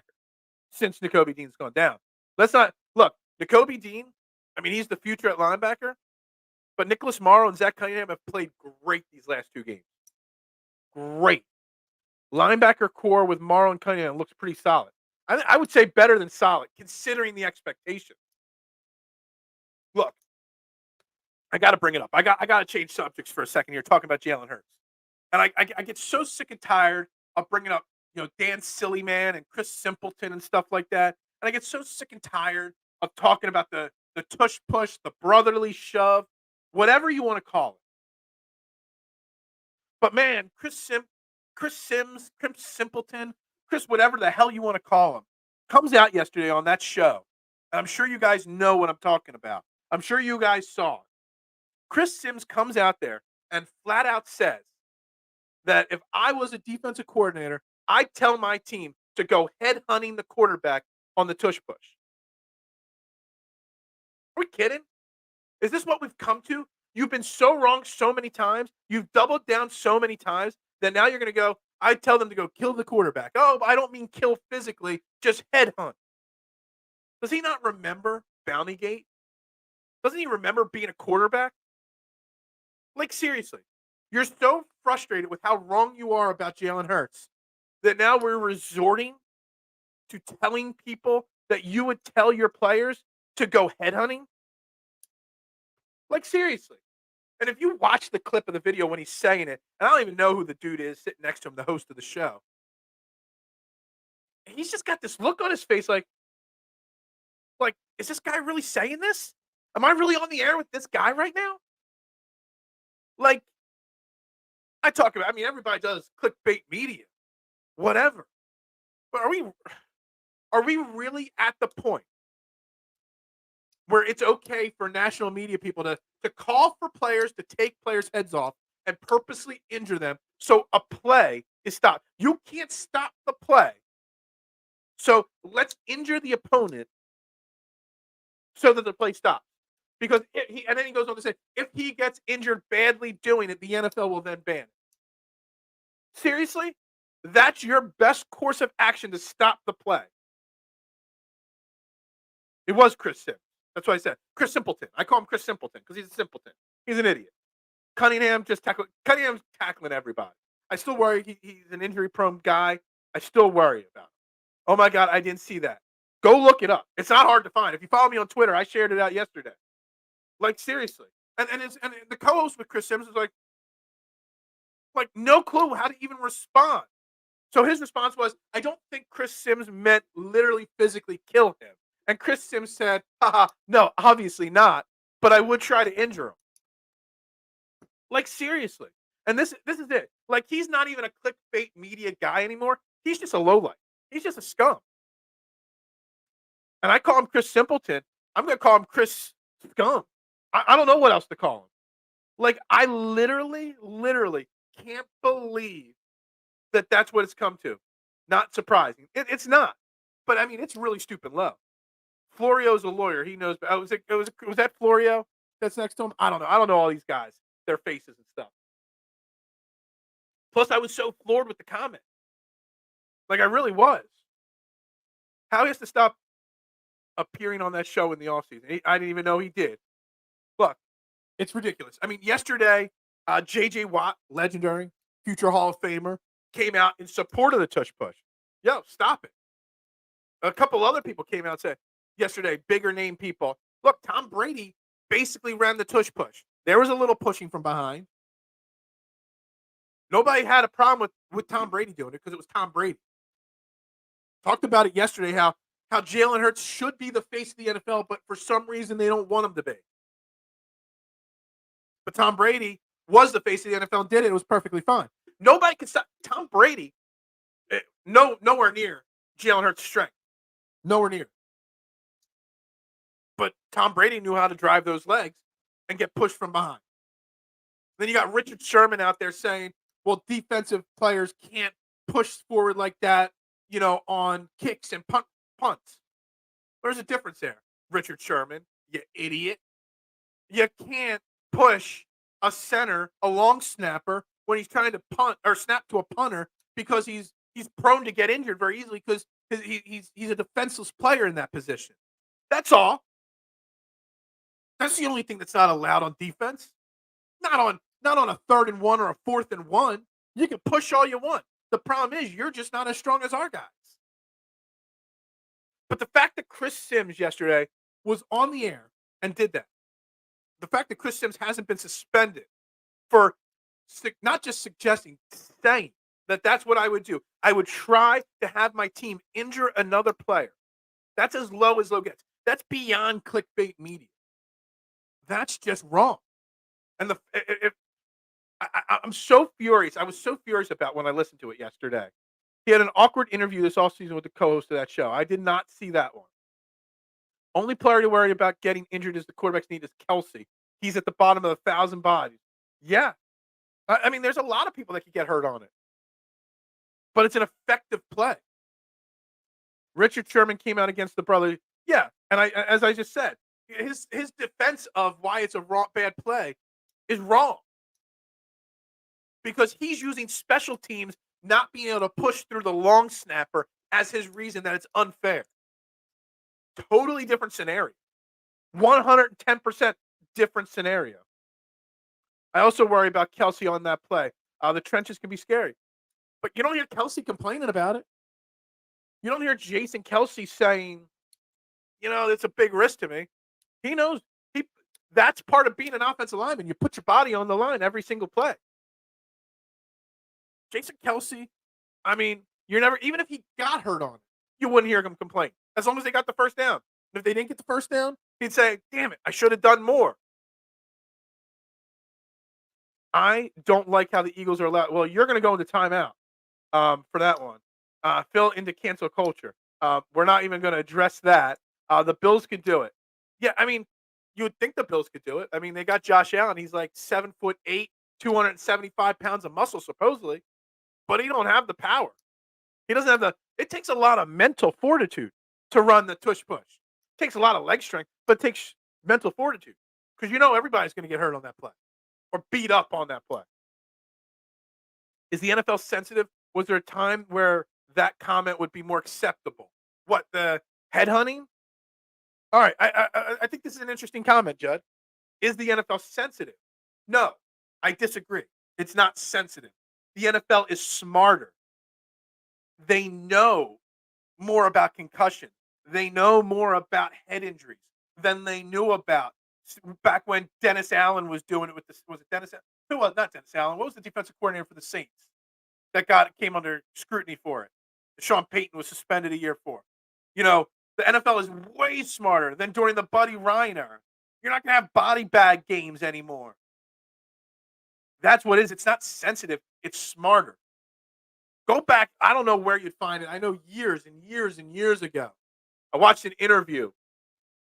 since Nakobe Dean's gone down. Let's not look, Nakobe Dean, I mean, he's the future at linebacker, but Nicholas Morrow and Zach Cunningham have played great these last two games. Great. Linebacker core with Morrow and Cunningham looks pretty solid. I would say better than solid, considering the expectation. Look, I got to bring it up. I got to change subjects for a second here, talking about Jalen Hurts. And I get so sick and tired of bringing up, Dan Sillyman and Chris Simpleton and stuff like that. And I get so sick and tired of talking about the tush push, the brotherly shove, whatever you want to call it. But man, Chris Simpleton, Chris, whatever the hell you want to call him, comes out yesterday on that show. And I'm sure you guys know what I'm talking about. I'm sure you guys saw it. Chris Sims comes out there and flat out says that if I was a defensive coordinator, I'd tell my team to go head hunting the quarterback on the tush push. Are we kidding? Is this what we've come to? You've been so wrong so many times. You've doubled down so many times that now you're going to go, I tell them to go kill the quarterback. Oh, I don't mean kill physically, just head hunt. Does he not remember Bountygate? Doesn't he remember being a quarterback? Like, seriously, you're so frustrated with how wrong you are about Jalen Hurts that now we're resorting to telling people that you would tell your players to go headhunting? Like, seriously. And if you watch the clip of the video when he's saying it, and I don't even know who the dude is sitting next to him, the host of the show, he's just got this look on his face like, is this guy really saying this? Am I really on the air with this guy right now? Like, everybody does clickbait media, whatever. But are we really at the point where it's okay for national media people to call for players to take players' heads off and purposely injure them so a play is stopped? You can't stop the play. So let's injure the opponent so that the play stops. Because and then he goes on to say, if he gets injured badly doing it, the NFL will then ban it. Seriously? That's your best course of action to stop the play. It was Chris Sims. That's what I said. Chris Simpleton. I call him Chris Simpleton because he's a simpleton. He's an idiot. Cunningham's tackling everybody. I still worry he's an injury-prone guy. I still worry about him. Oh, my God, I didn't see that. Go look it up. It's not hard to find. If you follow me on Twitter, I shared it out yesterday. Like, seriously. And the co-host with Chris Sims is like no clue how to even respond. So his response was, I don't think Chris Sims meant literally physically kill him. And Chris Sims said, haha, no, obviously not, but I would try to injure him. Like, seriously. And this is it. Like, he's not even a clickbait media guy anymore. He's just a lowlight. He's just a scum. And I call him Chris Simpleton. I'm going to call him Chris Scum. I don't know what else to call him. Like, I literally can't believe that that's what it's come to. Not surprising. It's not. But, I mean, it's really stupid low. Florio's a lawyer. He knows. Was that Florio that's next to him? I don't know. I don't know all these guys, their faces and stuff. Plus, I was so floored with the comment. Like, I really was. How he has to stop appearing on that show in the offseason. I didn't even know he did. Look, it's ridiculous. I mean, yesterday, J.J. Watt, legendary, future Hall of Famer, came out in support of the tush push. Yo, stop it. A couple other people came out and said yesterday, bigger name people. Look, Tom Brady basically ran the tush push. There was a little pushing from behind. Nobody had a problem with Tom Brady doing it because it was Tom Brady. Talked about it yesterday, how Jalen Hurts should be the face of the NFL, but for some reason they don't want him to be. But Tom Brady was the face of the NFL and did it. It was perfectly fine. Nobody can stop Tom Brady. Nowhere near Jalen Hurts' strength. Nowhere near. But Tom Brady knew how to drive those legs and get pushed from behind. Then you got Richard Sherman out there saying, well, defensive players can't push forward like that, on kicks and punts. There's a difference there, Richard Sherman, you idiot. You can't push a center, a long snapper, when he's trying to punt or snap to a punter because he's prone to get injured very easily because he's a defenseless player in that position. That's all. That's the only thing that's not allowed on defense. Not on a 3rd and 1 or a 4th and 1. You can push all you want. The problem is you're just not as strong as our guys. But the fact that Chris Sims yesterday was on the air and did that, the fact that Chris Sims hasn't been suspended for not just suggesting, saying that that's what I would do. I would try to have my team injure another player. That's as low gets. That's beyond clickbait media. That's just wrong. And I'm so furious. I was so furious about when I listened to it yesterday. He had an awkward interview this offseason with the co-host of that show. I did not see that one. Only player to worry about getting injured as the quarterback's need is Kelsey. He's at the bottom of 1,000 bodies. Yeah. I mean, there's a lot of people that could get hurt on it. But it's an effective play. Richard Sherman came out against the brother. Yeah. And as I just said, his defense of why it's a bad play is wrong. Because he's using special teams not being able to push through the long snapper as his reason that it's unfair. Totally different scenario. 110% different scenario. I also worry about Kelsey on that play. The trenches can be scary. But you don't hear Kelsey complaining about it. You don't hear Jason Kelsey saying, it's a big risk to me. He knows that's part of being an offensive lineman. You put your body on the line every single play. Jason Kelsey, I mean, even if he got hurt on it, you wouldn't hear him complain. As long as they got the first down. And if they didn't get the first down, He'd say, damn it, I should have done more. I don't like how the Eagles are allowed. Well, you're going to go into timeout for that one. Phil into cancel culture. We're not even going to address that. The Bills could do it. Yeah, I mean, you would think the Bills could do it. I mean, they got Josh Allen. He's like 7'8", 275 pounds of muscle, supposedly, but he don't have the power. He doesn't have the. It takes a lot of mental fortitude to run the tush push. It takes a lot of leg strength, but it takes mental fortitude because everybody's going to get hurt on that play or beat up on that play. Is the NFL sensitive? Was there a time where that comment would be more acceptable? What, the headhunting? All right, I think this is an interesting comment, Judd. Is the NFL sensitive? No, I disagree. It's not sensitive. The NFL is smarter. They know more about concussion. They know more about head injuries than they knew about back when Dennis Allen was doing it with this. Was it Dennis? Who was not Dennis Allen? What was the defensive coordinator for the Saints that came under scrutiny for it? Sean Payton was suspended a year for. The NFL is way smarter than during the Buddy Ryan era. You're not going to have body bag games anymore. That's what it is. It's not sensitive. It's smarter. Go back. I don't know where you'd find it. I know years and years and years ago, I watched an interview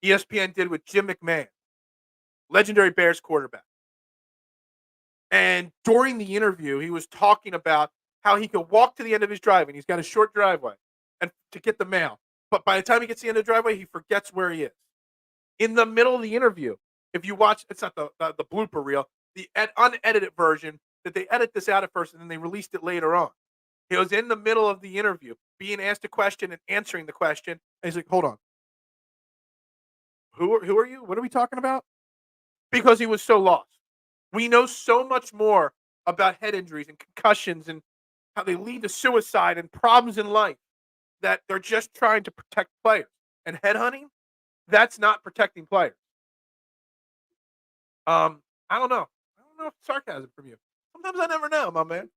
ESPN did with Jim McMahon, legendary Bears quarterback. And during the interview, he was talking about how he could walk to the end of his driveway, and he's got a short driveway, and to get the mail. But by the time he gets to the end of the driveway, he forgets where he is. In the middle of the interview, if you watch, it's not the blooper reel, the unedited version, that they edit this out at first, and then they released it later on. He was in the middle of the interview, being asked a question and answering the question, and he's like, hold on. Who are you? What are we talking about? Because he was so lost. We know so much more about head injuries and concussions and how they lead to suicide and problems in life that they're just trying to protect players. And headhunting, that's not protecting players. I don't know. I don't know if it's sarcasm from you. Sometimes I never know, my man.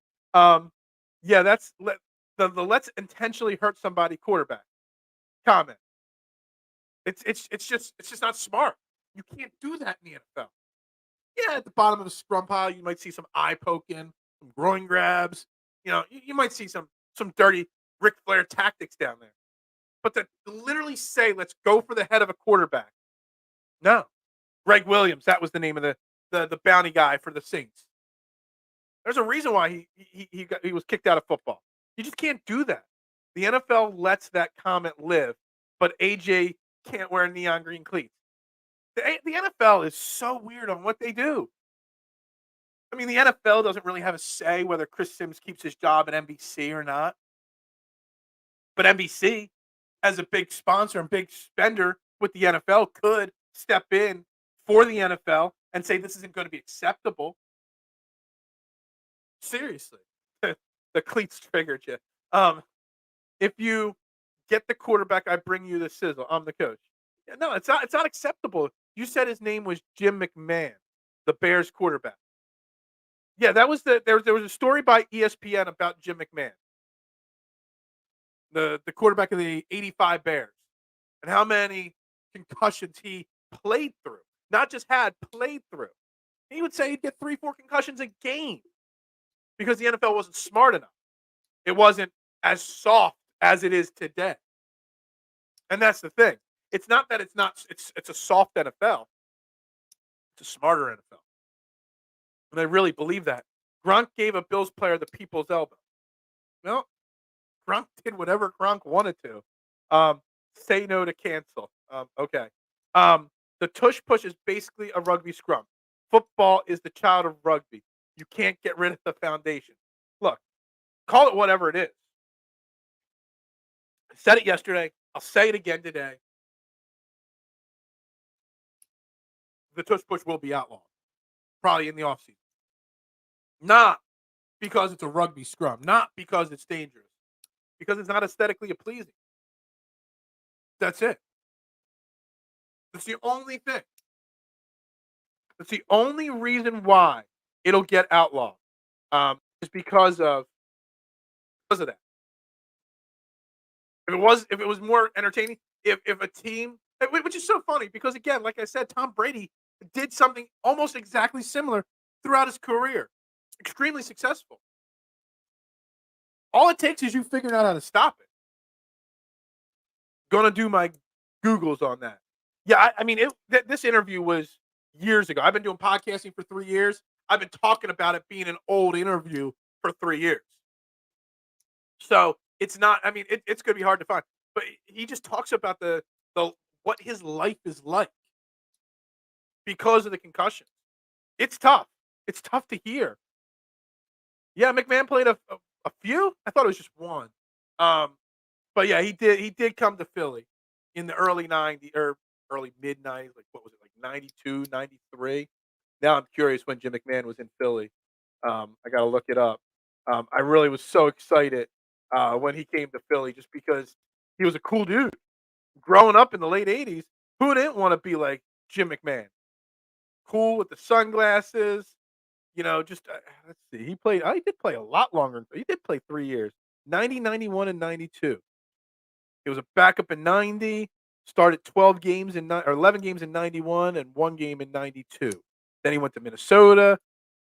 Yeah, that's the let's intentionally hurt somebody quarterback comment. It's just not smart. You can't do that in the NFL. Yeah, at the bottom of the scrum pile, you might see some eye poking, some groin grabs. You might see some dirty Ric Flair tactics down there. But to literally say, let's go for the head of a quarterback. No. Greg Williams, that was the name of the bounty guy for the Saints. There's a reason why he was kicked out of football. You just can't do that. The NFL lets that comment live, but AJ can't wear neon green cleats. The NFL is so weird on what they do. I mean, the NFL doesn't really have a say whether Chris Sims keeps his job at NBC or not. But NBC, as a big sponsor and big spender with the NFL, could step in for the NFL and say this isn't going to be acceptable. Seriously. The cleats triggered you. If you get the quarterback, I bring you the sizzle. I'm the coach. Yeah, no, it's not acceptable. You said his name was Jim McMahon, the Bears quarterback. Yeah, that was there was a story by ESPN about Jim McMahon, the quarterback of the '85 Bears, and how many concussions he played through. Not just had, played through. He would say he'd get 3-4 concussions a game because the NFL wasn't smart enough. It wasn't as soft as it is today. And that's the thing. It's not that it's a soft NFL. It's a smarter NFL. And I really believe that. Gronk gave a Bills player the people's elbow. Well, Gronk did whatever Gronk wanted to. Say no to cancel. Okay. The tush push is basically a rugby scrum. Football is the child of rugby. You can't get rid of the foundation. Look, call it whatever it is. I said it yesterday. I'll say it again today. The tush push will be outlawed. Probably in the offseason. Not because it's a rugby scrum. Not because it's dangerous. Because it's not aesthetically pleasing. That's it. That's the only thing. That's the only reason why it'll get outlawed. Is because of that. If it was more entertaining, if a team, which is so funny because, again, like I said, Tom Brady did something almost exactly similar throughout his career. Extremely successful. All it takes is you figuring out how to stop it. Gonna do my Googles on that. Yeah, I mean, this interview was years ago. I've been doing podcasting for 3 years. I've been talking about it being an old interview for 3 years. So it's not. I mean, it's gonna be hard to find. But he just talks about the what his life is like because of the concussion. It's tough. It's tough to hear. Yeah, McMahon played a few. I thought it was just one. Um, but yeah, he did come to Philly in the early '90s or early mid '90s. Like what was it, like 92, 93? Now I'm curious when Jim McMahon was in Philly. I got to look it up. I really was so excited when he came to Philly just because he was a cool dude. Growing up in the late '80s, who didn't want to be like Jim McMahon? Cool with the sunglasses, just let's see. He played. He did play a lot longer. He did play 3 years, 90, 91, and 92. He was a backup in 90. Started 12 games or 11 games in 91 and one game in 92. Then he went to Minnesota.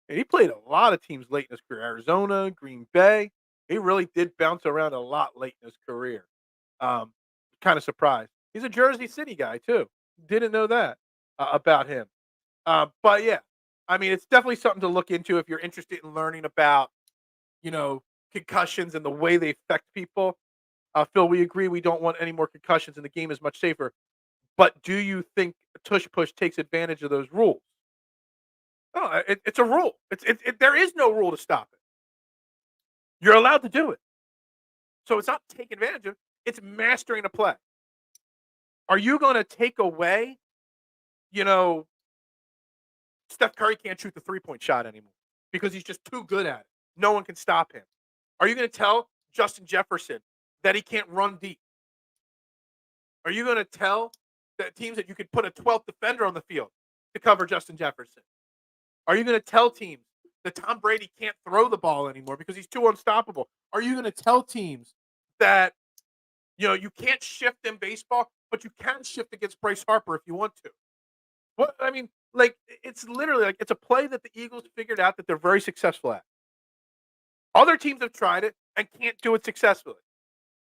And he played a lot of teams late in his career. Arizona, Green Bay. He really did bounce around a lot late in his career. Um, kind of surprised. He's a Jersey City guy too. Didn't know that about him. But yeah, I mean, it's definitely something to look into if you're interested in learning about, you know, concussions and the way they affect people. Phil, we agree we don't want any more concussions and the game is much safer. But do you think tush push takes advantage of those rules? Oh, it's a rule. There is no rule to stop it. You're allowed to do it. So it's not taking advantage of. It's mastering a play. Are you going to take away, you know, Steph Curry can't shoot the 3-point shot anymore because he's just too good at it. No one can stop him. Are you going to tell Justin Jefferson that he can't run deep? Are you going to tell the teams that you could put a 12th defender on the field to cover Justin Jefferson? Are you going to tell teams that Tom Brady can't throw the ball anymore because he's too unstoppable? Are you going to tell teams that, you can't shift in baseball, but you can shift against Bryce Harper if you want to? What I mean, like, it's literally like it's a play that the Eagles figured out that they're very successful at. Other teams have tried it and can't do it successfully.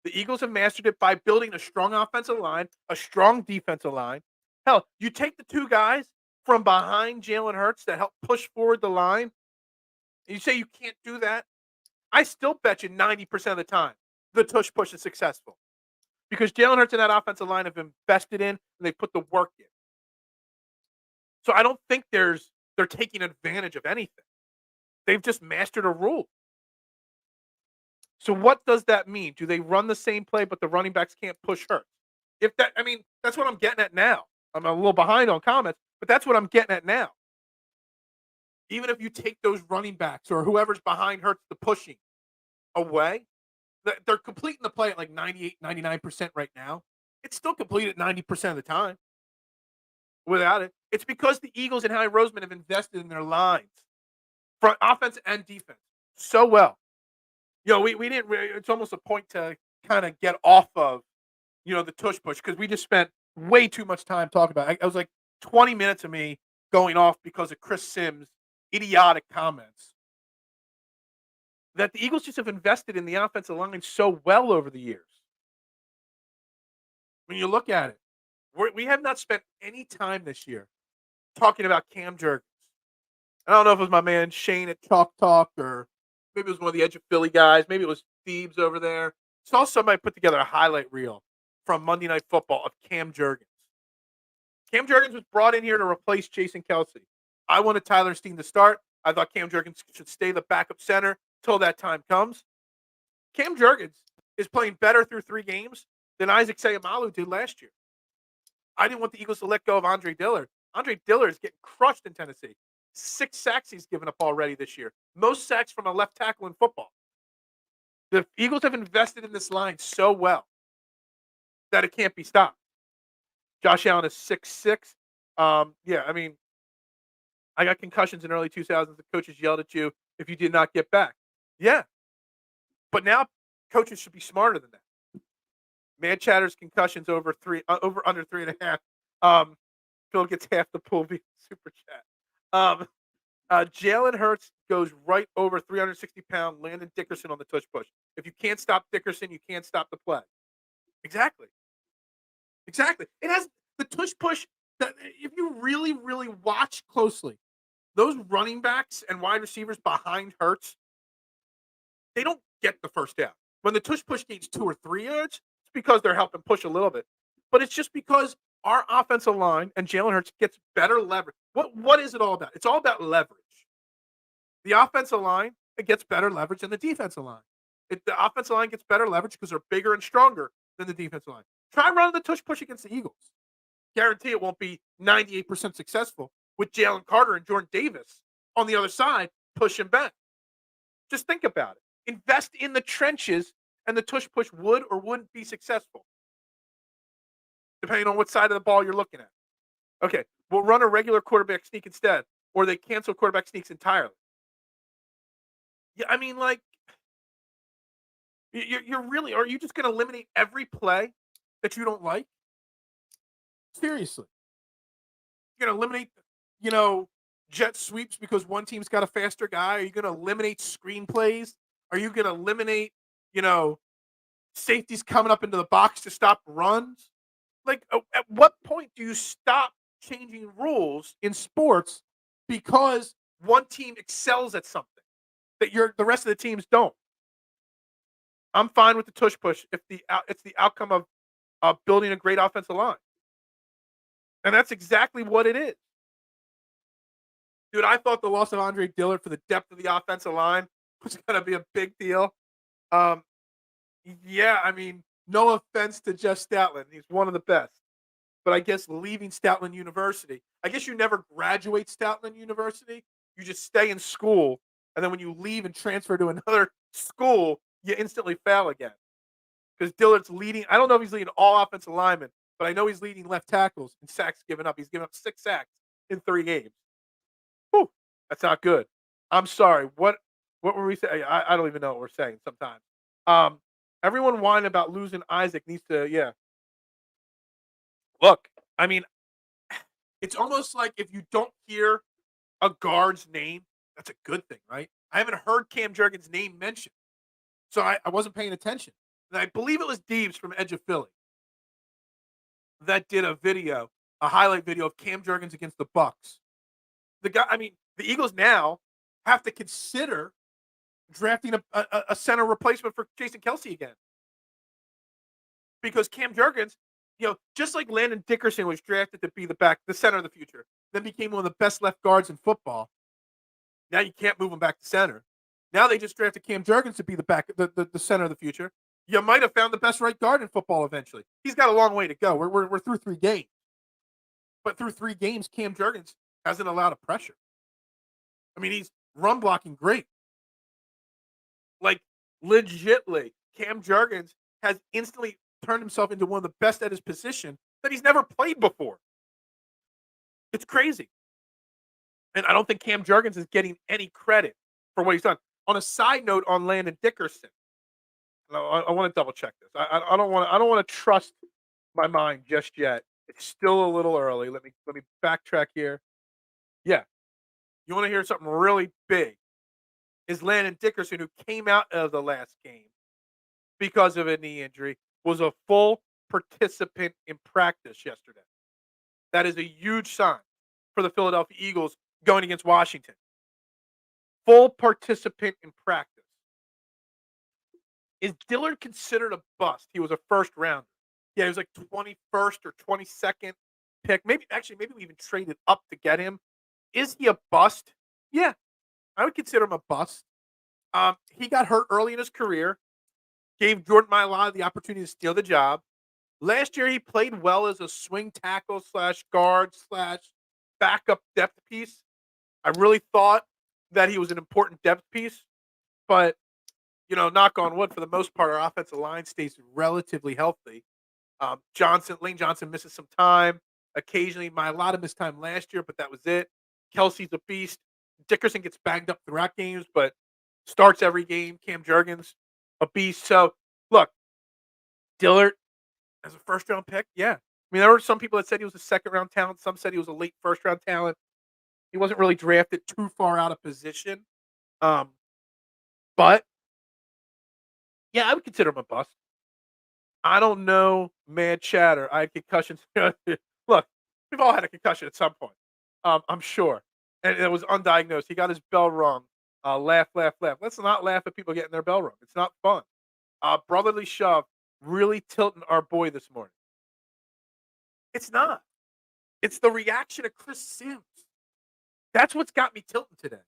The Eagles have mastered it by building a strong offensive line, a strong defensive line. Hell, you take the two guys from behind Jalen Hurts that help push forward the line, and you say you can't do that. I still bet you 90% of the time the tush push is successful because Jalen Hurts and that offensive line have invested in and they put the work in. So I don't think they're taking advantage of anything. They've just mastered a rule. So what does that mean? Do they run the same play, but the running backs can't push Hurts? That's what I'm getting at now. I'm a little behind on comments, but that's what I'm getting at now. Even if you take those running backs or whoever's behind Hurts the pushing away, they're completing the play at like 98, 99% right now. It's still completed 90% of the time without it. It's because the Eagles and Howie Roseman have invested in their lines, front offense and defense, so well. We didn't really, it's almost a point to kind of get off of, the tush push because we just spent way too much time talking about it. I was like 20 minutes of me going off because of Chris Sims' idiotic comments. That the Eagles just have invested in the offensive line so well over the years. When you look at it, we have not spent any time this year talking about Cam Jurgens. I don't know if it was my man Shane at Chalk Talk or maybe it was one of the Edge of Philly guys. Maybe it was Thebes over there. Saw somebody put together a highlight reel from Monday Night Football of Cam Jurgens. Cam Jurgens was brought in here to replace Jason Kelsey. I wanted Tyler Steen to start. I thought Cam Jurgens should stay the backup center till that time comes. Cam Jurgens is playing better through 3 games than Isaac Seumalo did last year. I didn't want the Eagles to let go of Andre Dillard. Andre Dillard is getting crushed in Tennessee. 6 sacks he's given up already this year. Most sacks from a left tackle in football. The Eagles have invested in this line so well that it can't be stopped. Josh Allen is 6'6". I got concussions in early 2000s. The coaches yelled at you if you did not get back. Yeah. But now coaches should be smarter than that. Man chatters concussions over under 3.5. Um, Phil gets half the pool via super chat. Um, Jalen Hurts goes right over 360-pound Landon Dickerson on the tush push. If you can't stop Dickerson, you can't stop the play. Exactly. Exactly. It has the tush push. If you really, really watch closely, those running backs and wide receivers behind Hurts, they don't get the first down. When the tush push gains 2 or 3 yards, it's because they're helping push a little bit. But it's just because our offensive line and Jalen Hurts gets better leverage. What is it all about? It's all about leverage. The offensive line, it gets better leverage than the defensive line. The offensive line gets better leverage because they're bigger and stronger than the defensive line. Try running the tush push against the Eagles. Guarantee it won't be 98% successful with Jalen Carter and Jordan Davis on the other side pushing back. Just think about it. Invest in the trenches, and the tush push would or wouldn't be successful, depending on what side of the ball you're looking at. Okay, we'll run a regular quarterback sneak instead, or they cancel quarterback sneaks entirely. Yeah, I mean, like, you're really, are you just going to eliminate every play that you don't like? Seriously. You're going to eliminate, jet sweeps because one team's got a faster guy? Are you going to eliminate screenplays? Are you going to eliminate, safeties coming up into the box to stop runs? Like, at what point do you stop changing rules in sports because one team excels at something that the rest of the teams don't? I'm fine with the tush push if it's the outcome of building a great offensive line, and that's exactly what it is. Dude, I thought the loss of Andre Dillard for the depth of the offensive line was going to be a big deal. Yeah, I mean, no offense to Jeff Stoutland. He's one of the best. But I guess leaving Stoutland University, I guess you never graduate Stoutland University. You just stay in school. And then when you leave and transfer to another school, you instantly fail again. Because Dillard's leading, I don't know if he's leading all offensive linemen, but I know he's leading left tackles in sacks given up. He's given up 6 sacks in 3 games. Whew, that's not good. I'm sorry. What were we saying? I don't even know what we're saying sometimes. Everyone whining about losing Isaac needs to, yeah. Look, I mean, it's almost like if you don't hear a guard's name, that's a good thing, right? I haven't heard Cam Jurgens' name mentioned, so I wasn't paying attention. And I believe it was Deebs from Edge of Philly that did a highlight video of Cam Jurgens against the Bucks. The Eagles now have to consider drafting a center replacement for Jason Kelce again. Because Cam Jurgens, just like Landon Dickerson was drafted to be the center of the future, then became one of the best left guards in football. Now you can't move him back to center. Now they just drafted Cam Jurgens to be the center of the future. You might have found the best right guard in football eventually. He's got a long way to go. We're through 3 games. But through 3 games, Cam Jurgens hasn't allowed a pressure. I mean, he's run blocking great. Like, legitly, Cam Jurgens has instantly turned himself into one of the best at his position that he's never played before. It's crazy. And I don't think Cam Jurgens is getting any credit for what he's done. On a side note on Landon Dickerson, I want to double check this. I don't want to trust my mind just yet. It's still a little early. Let me backtrack here. Yeah. You want to hear something really big? Is Landon Dickerson, who came out of the last game because of a knee injury, was a full participant in practice yesterday. That is a huge sign for the Philadelphia Eagles going against Washington. Full participant in practice. Is Dillard considered a bust? He was a first rounder. Yeah, he was like 21st or 22nd pick. Maybe we even traded up to get him. Is he a bust? Yeah, I would consider him a bust. He got hurt early in his career. Gave Jordan Mailata the opportunity to steal the job. Last year, he played well as a swing tackle / guard / backup depth piece. I really thought that he was an important depth piece, but knock on wood, for the most part, our offensive line stays relatively healthy. Lane Johnson misses some time. Occasionally, Mailata missed time last year, but that was it. Kelsey's a beast. Dickerson gets banged up throughout games, but starts every game. Cam Jurgens, a beast. So, look, Dillard, As a first-round pick, yeah. I mean, there were some people that said he was a second-round talent. Some said he was a late first-round talent. He wasn't really drafted too far out of position. Um, but, yeah, I would consider him a bust. I don't know, mad chatter. I had concussions. Look, we've all had a concussion at some point. I'm sure. And it was undiagnosed. He got his bell rung. Laugh, laugh, laugh. Let's not laugh at people getting their bell rung. It's not fun. Brotherly shove really tilting our boy this morning. It's not. It's the reaction of Chris Sims. That's what's got me tilting today.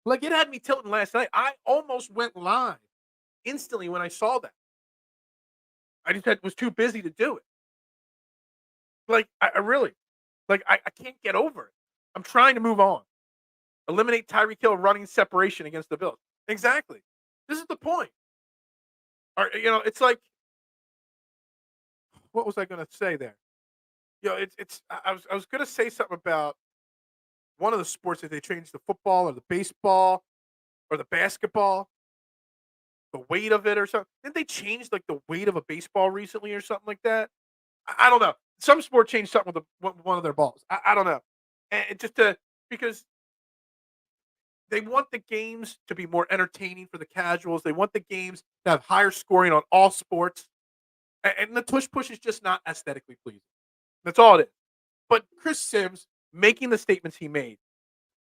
Like, it had me tilting last night. I almost went live instantly when I saw that. I just was too busy to do it. Like, I really, like, I can't get over it. I'm trying to move on. Eliminate Tyreek Hill running separation against the Bills. Exactly. This is the point. Or, it's like, what was I going to say there? I was going to say something about one of the sports that they changed the football or the baseball or the basketball, the weight of it or something. Didn't they change like the weight of a baseball recently or something like that? I don't know. Some sport changed something with one of their balls. I don't know. And because they want the games to be more entertaining for the casuals. They want the games to have higher scoring on all sports. And the tush push is just not aesthetically pleasing. That's all it is. But Chris Sims making the statements he made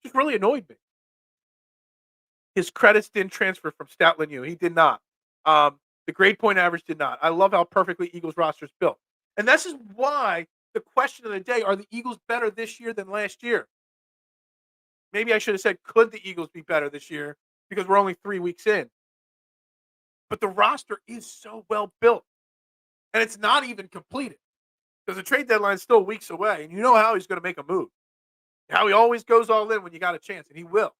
just really annoyed me. His credits didn't transfer from Stoutland U. He did not. The grade point average did not. I love how perfectly Eagles roster is built. And this is why the question of the day, are the Eagles better this year than last year? Maybe I should have said, could the Eagles be better this year? Because we're only 3 weeks in. But the roster is so well built. And it's not even completed. Because the trade deadline is still weeks away. And you know how he's going to make a move. How he always goes all in when you got a chance. And he will.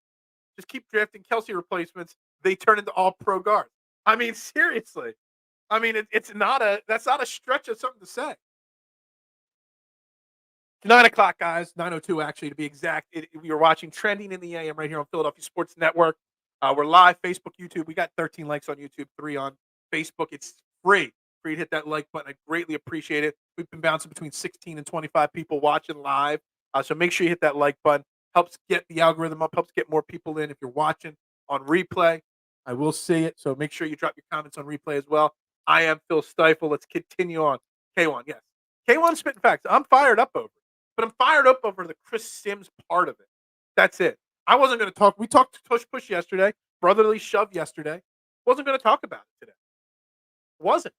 Just keep drafting Kelsey replacements. They turn into all pro guards. I mean, seriously. I mean, that's not a stretch of something to say. 9 o'clock, guys. 9:02, actually, to be exact. We are watching Trending in the AM right here on Philadelphia Sports Network. We're live, Facebook, YouTube. We got 13 likes on YouTube, 3 on Facebook. It's free. Free to hit that like button. I greatly appreciate it. We've been bouncing between 16 and 25 people watching live. So make sure you hit that like button. Helps get the algorithm up, helps get more people in. If you're watching on replay, I will see it. So make sure you drop your comments on replay as well. I am Phil Stiefel. Let's continue on. K1, yes. K1 spitting facts. I'm fired up over it. But I'm fired up over the Chris Sims part of it. That's it. I wasn't going to talk. We talked tush push yesterday, brotherly shove yesterday. Wasn't going to talk about it today. Wasn't.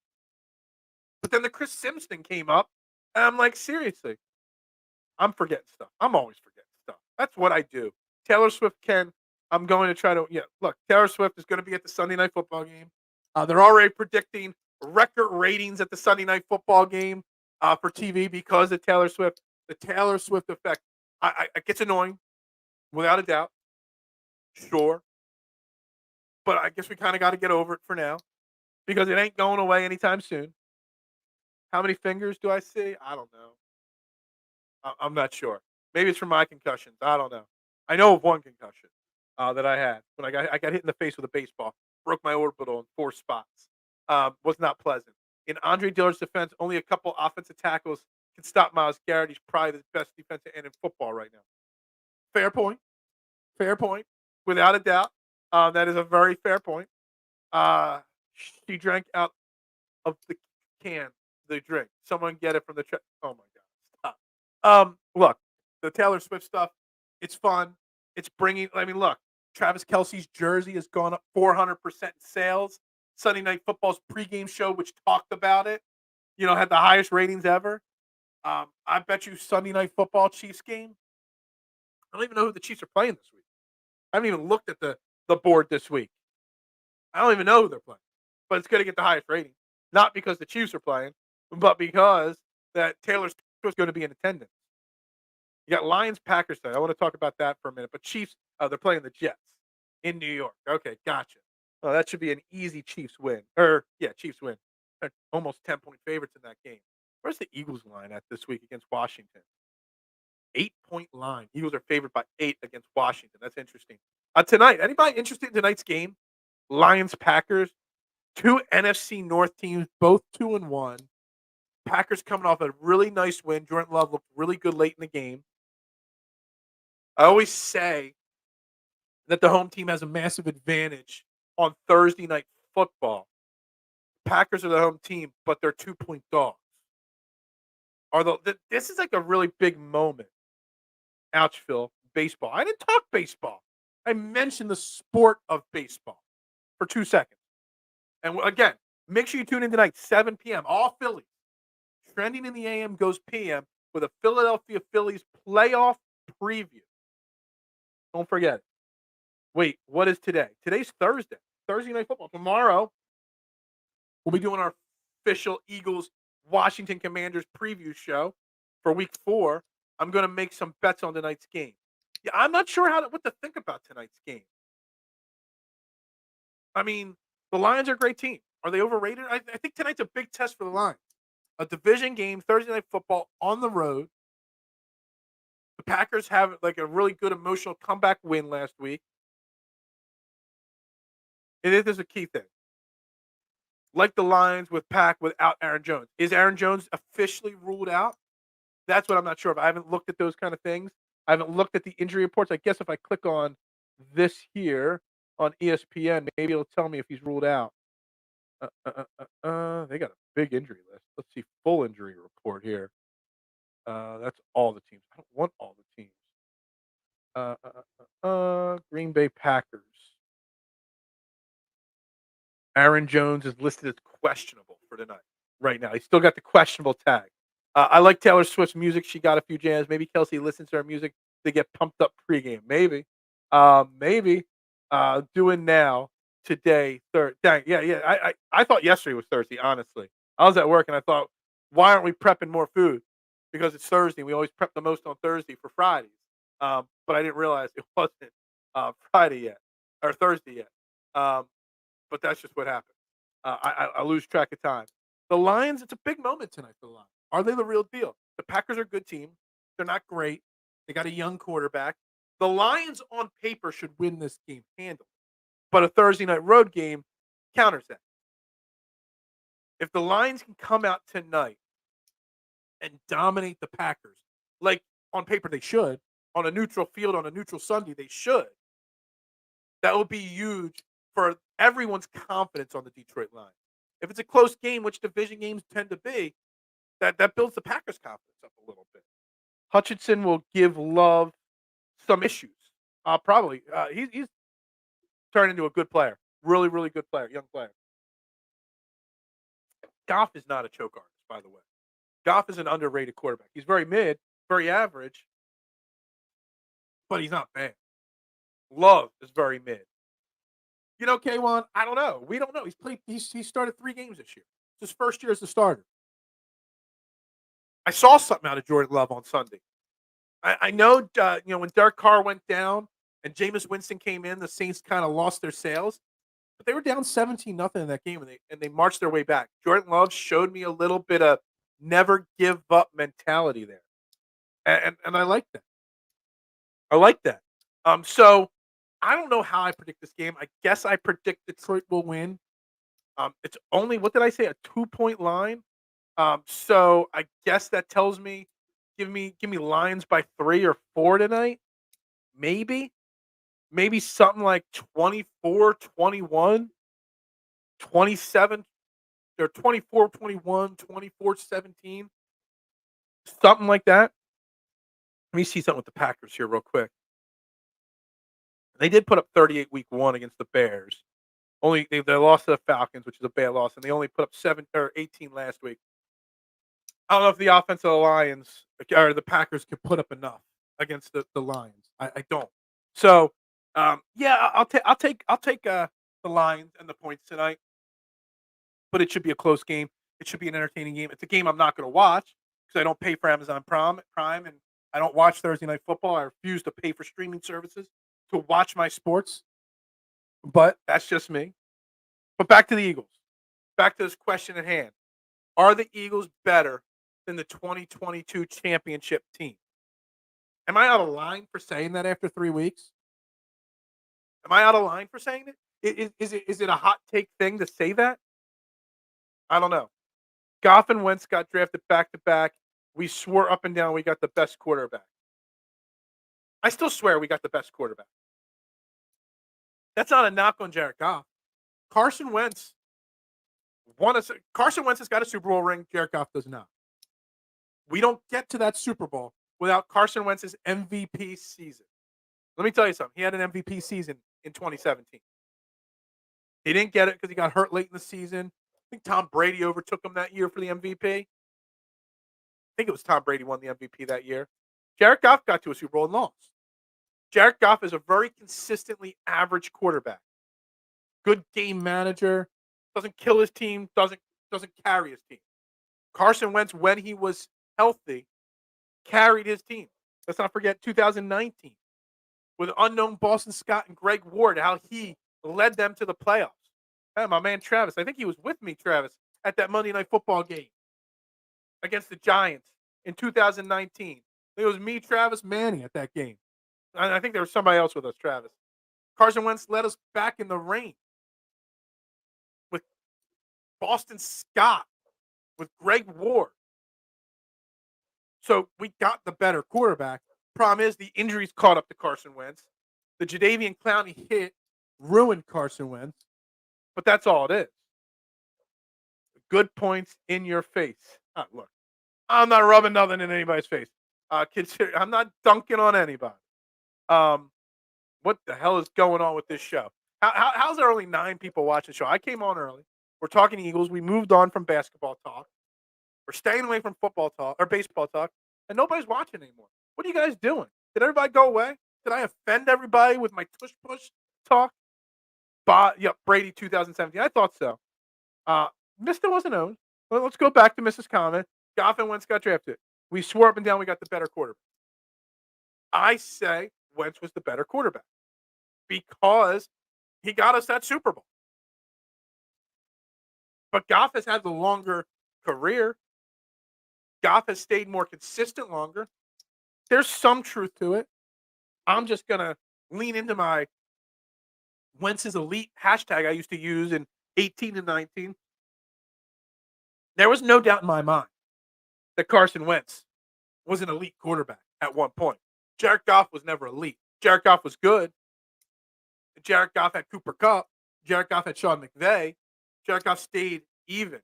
But then the Chris Sims thing came up, and I'm like, seriously, I'm forgetting stuff. I'm always forgetting stuff. That's what I do. Taylor Swift I'm going to try to, look, Taylor Swift is going to be at the Sunday Night Football game. They're already predicting record ratings at the Sunday Night Football game for TV because of Taylor Swift. The Taylor Swift effect, it gets annoying, without a doubt. Sure. But I guess we kind of got to get over it for now because it ain't going away anytime soon. How many fingers do I see? I don't know. I'm not sure. Maybe it's from my concussions. I don't know. I know of one concussion that I had when I got hit in the face with a baseball. Broke my orbital in 4 spots. Was not pleasant. In Andre Dillard's defense, only a couple offensive tackles can stop Myles Garrett. He's probably the best defensive end in football right now. Fair point. Fair point. Without a doubt. That is a very fair point. She drank out of the can, the drink. Someone get it from the oh my God. Stop. Look, the Taylor Swift stuff, it's fun. It's bringing, look, Travis Kelce's jersey has gone up 400% in sales. Sunday Night Football's pregame show, which talked about it, had the highest ratings ever. I bet you Sunday Night Football Chiefs game. I don't even know who the Chiefs are playing this week. I haven't even looked at the board this week. I don't even know who they're playing. But it's going to get the highest rating. Not because the Chiefs are playing, but because that Taylor Swift is going to be in attendance. You got Lions Packers tonight. I want to talk about that for a minute. But Chiefs, they're playing the Jets in New York. Okay, gotcha. Well, that should be an easy Chiefs win. Chiefs win. They're almost 10-point favorites in that game. Where's the Eagles line at this week against Washington? 8-point line. Eagles are favored by 8 against Washington. That's interesting. Tonight, anybody interested in tonight's game? Lions Packers, 2 NFC North teams, both 2-1. Packers coming off a really nice win. Jordan Love looked really good late in the game. I always say that the home team has a massive advantage on Thursday night football. Packers are the home team, but they're 2-point dogs. This is like a really big moment. Ouch, Phil. Baseball. I didn't talk baseball. I mentioned the sport of baseball for 2 seconds. And again, make sure you tune in tonight, 7 p.m. All Phillies. Trending in the AM goes PM with a Philadelphia Phillies playoff preview. Don't forget it. Wait, what is today? Today's Thursday. Thursday night football. Tomorrow, we'll be doing our official Eagles Washington Commanders preview show for week 4. I'm going to make some bets on tonight's game. Yeah, I'm not sure what to think about tonight's game. I mean, the Lions are a great team. Are they overrated? I think tonight's a big test for the Lions. A division game, Thursday night football on the road. The Packers have like a really good emotional comeback win last week. It is a key thing. Like the Lions with Pack without Aaron Jones. Is Aaron Jones officially ruled out? That's what I'm not sure of. I haven't looked at those kind of things. I haven't looked at the injury reports. I guess if I click on this here on ESPN, maybe it'll tell me if he's ruled out. They got a big injury list. Let's see, full injury report here. That's all the teams. I don't want all the teams. Green Bay Packers. Aaron Jones is listed as questionable for tonight. Right now, he's still got the questionable tag. I like Taylor Swift's music. She got a few jams. Maybe Kelsey listens to her music to get pumped up pregame. Maybe. Doing now today. Dang, yeah. I thought yesterday was Thursday. Honestly, I was at work and I thought, why aren't we prepping more food? Because it's Thursday. We always prep the most on Thursday for Fridays. But I didn't realize it wasn't Friday yet or Thursday yet. But that's just what happened. I lose track of time. The Lions, it's a big moment tonight for the Lions. Are they the real deal? The Packers are a good team. They're not great. They got a young quarterback. The Lions on paper should win this game handily. But a Thursday night road game counters that. If the Lions can come out tonight and dominate the Packers, like on paper they should, on a neutral field, on a neutral Sunday, they should. That would be huge for everyone's confidence on the Detroit Lions. If it's a close game, which division games tend to be, that builds the Packers' confidence up a little bit. Hutchinson will give Love some issues. Probably. He's turned into a good player. Really, really good player. Young player. Goff is not a choke artist, by the way. Goff is an underrated quarterback. He's very mid, very average, but he's not bad. Love is very mid. You know, K1, I don't know. We don't know. He started 3 games this year. It's his first year as a starter. I saw something out of Jordan Love on Sunday. I know, when Derek Carr went down and Jameis Winston came in, the Saints kind of lost their sails. But they were down 17-0 in that game, and they marched their way back. Jordan Love showed me a little bit of never give up mentality there. And I like that. I like that. So I don't know how I predict this game. I guess I predict Detroit will win. It's only, what did I say, a 2-point line? So I guess that tells me give me Lions by 3 or 4 tonight. Maybe something like 24-21, 27 or 24-21, 24-17. Something like that. Let me see something with the Packers here real quick. They did put up 38 week 1 against the Bears. Only they lost to the Falcons, which is a bad loss, and they only put up 18 last week. I don't know if the offense of the Lions or the Packers can put up enough against the Lions. I don't. So, I'll take the Lions and the points tonight. But it should be a close game. It should be an entertaining game. It's a game I'm not going to watch because I don't pay for Amazon Prime, and I don't watch Thursday Night Football. I refuse to pay for streaming services to watch my sports. But that's just me. But back to the Eagles. Back to this question at hand. Are the Eagles better than the 2022 championship team? Am I out of line for saying that after 3 weeks? Am I out of line for saying it? Is it a hot take thing to say that? I don't know. Goff and Wentz got drafted back to back. We swore up and down we got the best quarterback. I still swear we got the best quarterback. That's not a knock on Jared Goff. Carson Wentz Carson Wentz has got a Super Bowl ring. Jared Goff does not. We don't get to that Super Bowl without Carson Wentz's MVP season. Let me tell you something. He had an MVP season in 2017. He didn't get it because he got hurt late in the season. I think Tom Brady overtook him that year for the MVP. I think it was Tom Brady won the MVP that year. Jared Goff got to a Super Bowl and lost. Jared Goff is a very consistently average quarterback. Good game manager, doesn't kill his team, doesn't carry his team. Carson Wentz, when he was healthy, carried his team. Let's not forget 2019 with unknown Boston Scott and Greg Ward, how he led them to the playoffs. Hey, my man Travis, I think he was with me, Travis, at that Monday Night Football game against the Giants in 2019. It was me, Travis, Manny at that game. And I think there was somebody else with us, Travis. Carson Wentz led us back in the rain with Boston Scott, with Greg Ward. So we got the better quarterback. Problem is the injuries caught up to Carson Wentz. The Jadeveon Clowney hit ruined Carson Wentz. But that's all it is. Good points in your face. Look, I'm not rubbing nothing in anybody's face. I'm not dunking on anybody. What the hell is going on with this show? How's there only 9 people watching the show? I came on early. We're talking Eagles. We moved on from basketball talk. We're staying away from football talk or baseball talk, and nobody's watching anymore. What are you guys doing? Did everybody go away? Did I offend everybody with my tush push talk? Brady 2017. I thought so. Mr. wasn't owned. Well, let's go back to Mrs. Comment. Goff and Wentz got drafted. We swore up and down we got the better quarterback. I say Wentz was the better quarterback because he got us that Super Bowl. But Goff has had the longer career. Goff has stayed more consistent longer. There's some truth to it. I'm just going to lean into my Wentz's elite hashtag I used to use in 18 and 19. There was no doubt in my mind that Carson Wentz was an elite quarterback at one point. Jared Goff was never elite. Jared Goff was good. Jared Goff had Cooper Kupp. Jared Goff had Sean McVay. Jared Goff stayed even.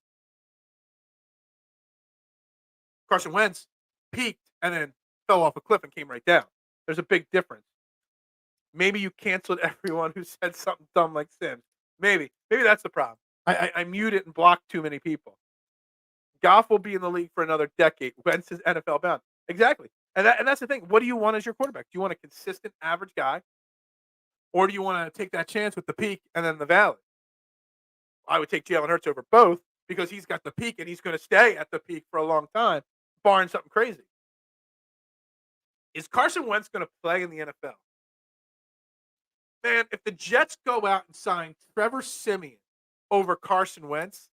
Carson Wentz peaked and then fell off a cliff and came right down. There's a big difference. Maybe you canceled everyone who said something dumb like Sims. Maybe that's the problem. I muted and blocked too many people. Goff will be in the league for another decade. Wentz is NFL bound. Exactly. And that's the thing. What do you want as your quarterback? Do you want a consistent average guy? Or do you want to take that chance with the peak and then the valley? I would take Jalen Hurts over both because he's got the peak and he's going to stay at the peak for a long time, barring something crazy. Is Carson Wentz going to play in the NFL? Man, if the Jets go out and sign Trevor Siemian over Carson Wentz,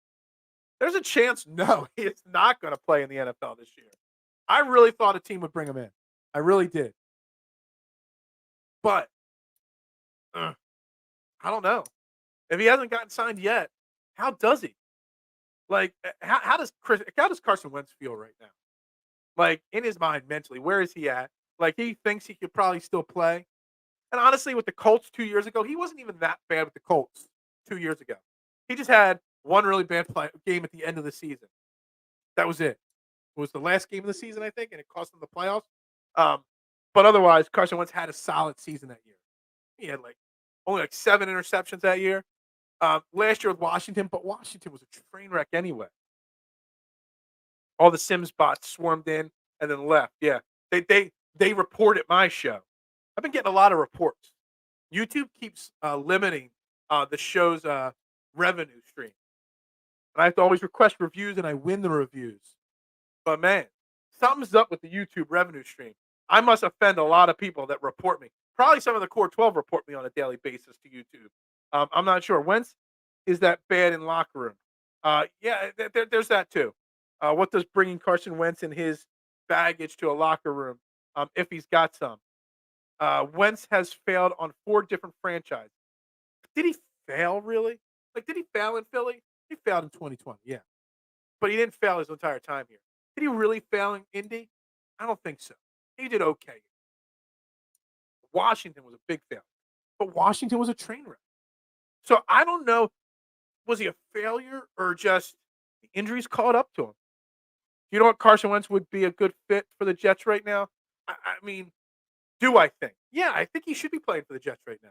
there's a chance, no, he is not going to play in the NFL this year. I really thought a team would bring him in. I really did. But I don't know. If he hasn't gotten signed yet, how does he? Like, how does Carson Wentz feel right now? Like, in his mind, mentally, where is he at? Like, he thinks he could probably still play. And honestly, with the Colts 2 years ago, he wasn't even that bad with the Colts 2 years ago. He just had one really bad game at the end of the season. That was it. It was the last game of the season, I think, and it cost them the playoffs. But otherwise, Carson Wentz had a solid season that year. He had only 7 interceptions that year. Last year with Washington, but Washington was a train wreck anyway. All the Sims bots swarmed in and then left. Yeah, they report at my show. I've been getting a lot of reports. YouTube keeps limiting the show's revenue stream. And I have to always request reviews, and I win the reviews. But, man, something's up with the YouTube revenue stream. I must offend a lot of people that report me. Probably some of the Core 12 report me on a daily basis to YouTube. I'm not sure. Wentz is that bad in locker room? Yeah, there's that too. What does bringing Carson Wentz and his baggage to a locker room, if he's got some? Wentz has failed on 4 different franchises. Did he fail, really? Did he fail in Philly? He failed in 2020, yeah. but he didn't fail his entire time here. Did he really fail in Indy? I don't think so. He did okay. Washington was a big failure, but Washington was a train wreck. So I don't know, was he a failure or just the injuries caught up to him? You know what? Carson Wentz would be a good fit for the Jets right now? I mean, do I think? Yeah, I think he should be playing for the Jets right now.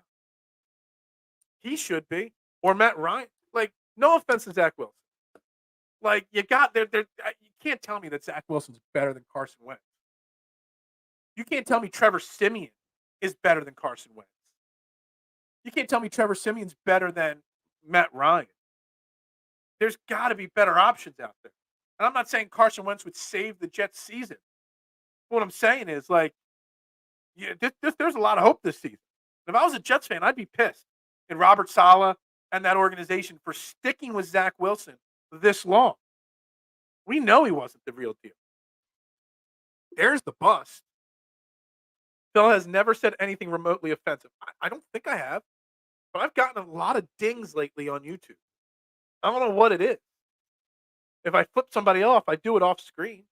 He should be. Or Matt Ryan. Like, no offense to Zach Wilson. Like, you got there. You can't tell me that Zach Wilson's better than Carson Wentz. You can't tell me Trevor Siemian is better than Carson Wentz. You can't tell me Trevor Siemian's better than Matt Ryan. There's got to be better options out there. And I'm not saying Carson Wentz would save the Jets season. What I'm saying is, like, yeah, there's a lot of hope this season. If I was a Jets fan, I'd be pissed at Robert Saleh and that organization for sticking with Zach Wilson this long. We know he wasn't the real deal. There's the bust. Phil has never said anything remotely offensive. I don't think I have, but I've gotten a lot of dings lately on YouTube. I don't know what it is. If I flip somebody off, I do it off screen.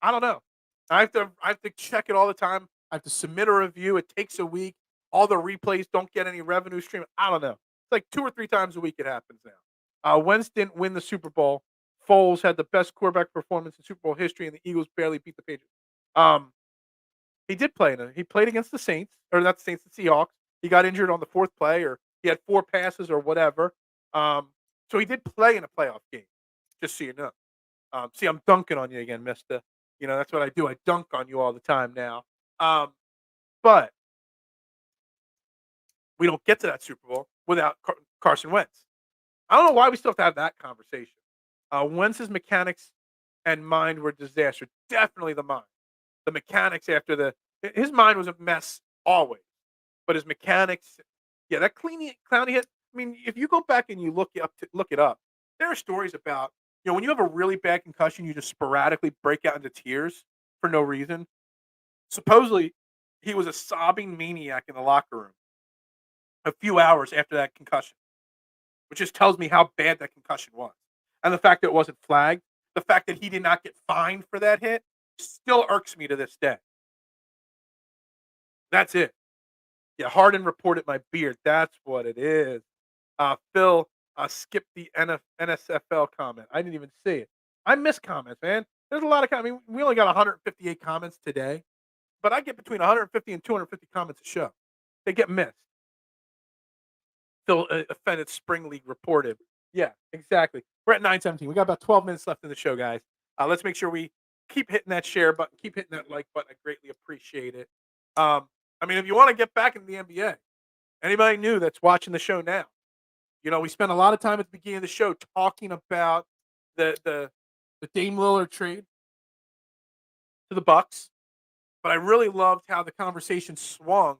I don't know. I have to check it all the time. I have to submit a review. It takes a week. All the replays don't get any revenue stream. I don't know. It's like 2 or 3 times a week it happens now. Wentz didn't win the Super Bowl. Foles had the best quarterback performance in Super Bowl history, and the Eagles barely beat the Patriots. He did play in it. He played against the Saints, or not the Saints, the Seahawks. He got injured on the 4th play, or he had 4 passes or whatever. So he did play in a playoff game, just so you know. See, I'm dunking on you again, mister. You know, that's what I do. I dunk on you all the time now. But we don't get to that Super Bowl without Carson Wentz. I don't know why we still have to have that conversation. Wentz's mechanics and mind were disaster. Definitely the mind. The mechanics after his mind was a mess always. But his mechanics, yeah, that clowny hit. I mean, if you go back and you look it up, there are stories about, you know, when you have a really bad concussion, you just sporadically break out into tears for no reason. Supposedly, he was a sobbing maniac in the locker room a few hours after that concussion, which just tells me how bad that concussion was. And the fact that it wasn't flagged, the fact that he did not get fined for that hit, still irks me to this day. That's it. Yeah, Harden reported my beard. That's what it is. Phil skipped the NSFL comment. I didn't even see it. I miss comments, man. There's a lot of comments. I mean, we only got 158 comments today, but I get between 150 and 250 comments a show. They get missed. Phil offended Spring League reported. Yeah, exactly. We're at 9:17. We got about 12 minutes left in the show, guys. Let's make sure we keep hitting that share button, keep hitting that like button. I greatly appreciate it. I mean, if you want to get back into the NBA, anybody new that's watching the show now, you know, we spent a lot of time at the beginning of the show talking about the Dame Lillard trade to the Bucks, but I really loved how the conversation swung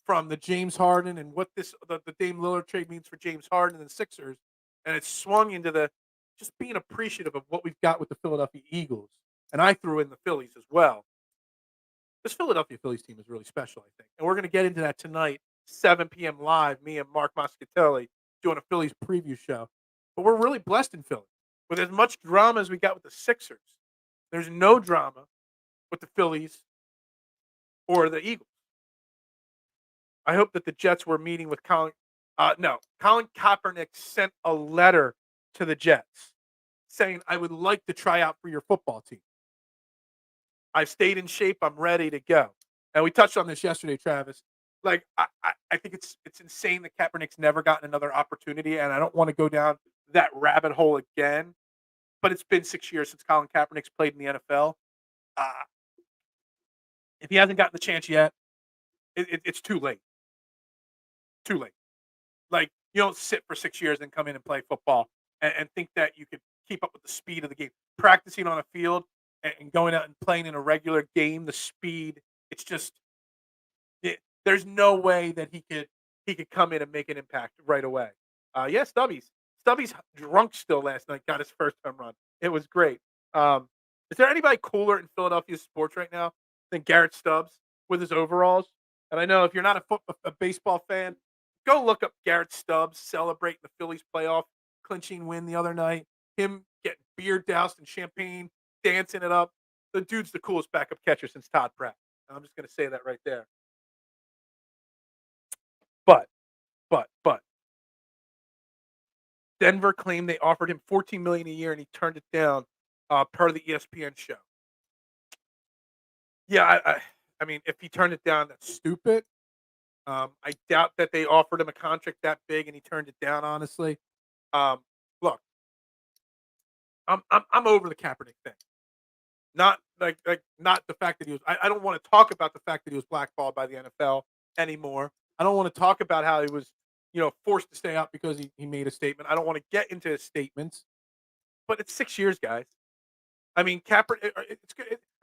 from the James Harden and what the Dame Lillard trade means for James Harden and the Sixers, and it swung into the just being appreciative of what we've got with the Philadelphia Eagles, and I threw in the Phillies as well. This Philadelphia Phillies team is really special, I think, and we're going to get into that tonight, 7 p.m. live. Me and Mark Moscatelli doing a Phillies preview show, but we're really blessed in Philly with as much drama as we got with the Sixers. There's no drama with the Phillies or the Eagles. I hope that the Jets were meeting with Colin. No, Colin Kaepernick sent a letter to the Jets saying, I would like to try out for your football team. I've stayed in shape. I'm ready to go. And we touched on this yesterday, Travis. Like, I think it's insane that Kaepernick's never gotten another opportunity, and I don't want to go down that rabbit hole again. But it's been 6 years since Colin Kaepernick's played in the NFL. If he hasn't gotten the chance yet, it's too late. Too late. Like, you don't sit for 6 years and come in and play football and think that you could keep up with the speed of the game. Practicing on a field and going out and playing in a regular game, the speed, it's just there's no way that he could come in and make an impact right away. Yeah, Stubby's drunk still last night, got his first home run. It was great. Is there anybody cooler in Philadelphia sports right now than Garrett Stubbs with his overalls? And I know if you're not a baseball fan, go look up Garrett Stubbs celebrating the Phillies playoff clinching win the other night. him getting beer doused in champagne, dancing it up. The dude's the coolest backup catcher since Todd Pratt. I'm just going to say that right there. But Denver claimed they offered him $14 million a year and he turned it down per the ESPN show. Yeah, I mean, if he turned it down, that's stupid. I doubt that they offered him a contract that big and he turned it down. Honestly, look, I'm over the Kaepernick thing. Not not the fact that he was. I don't want to talk about the fact that he was blackballed by the NFL anymore. I don't want to talk about how he was, forced to stay out because he made a statement. I don't want to get into his statements, but it's 6 years, guys. I mean, Kaepernick.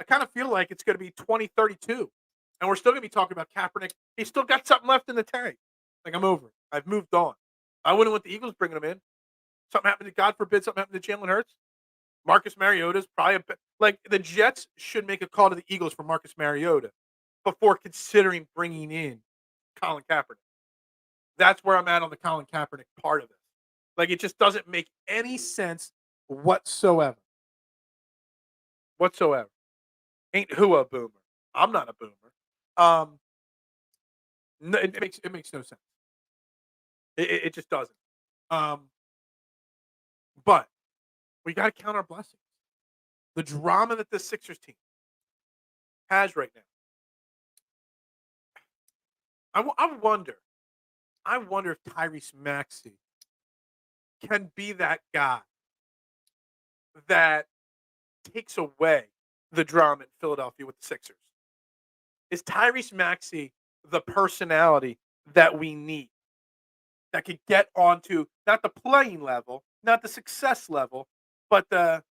I kind of feel like it's going to be 2032, and we're still going to be talking about Kaepernick. He's still got something left in the tank. Like, I'm over it. I've moved on. I wouldn't want the Eagles bringing him in. Something happened to, God forbid, something happened to Jalen Hurts. Marcus Mariota's probably like the Jets should make a call to the Eagles for Marcus Mariota before considering bringing in Colin Kaepernick. That's where I'm at on the Colin Kaepernick part of it. Like, it just doesn't make any sense whatsoever. Ain't who a boomer? I'm not a boomer. No, it makes no sense. It just doesn't. But we got to count our blessings. The drama that the Sixers team has right now. I wonder if Tyrese Maxey can be that guy that takes away the drama in Philadelphia with the Sixers. Is Tyrese Maxey the personality that we need that could get onto not the playing level, not the success level, but the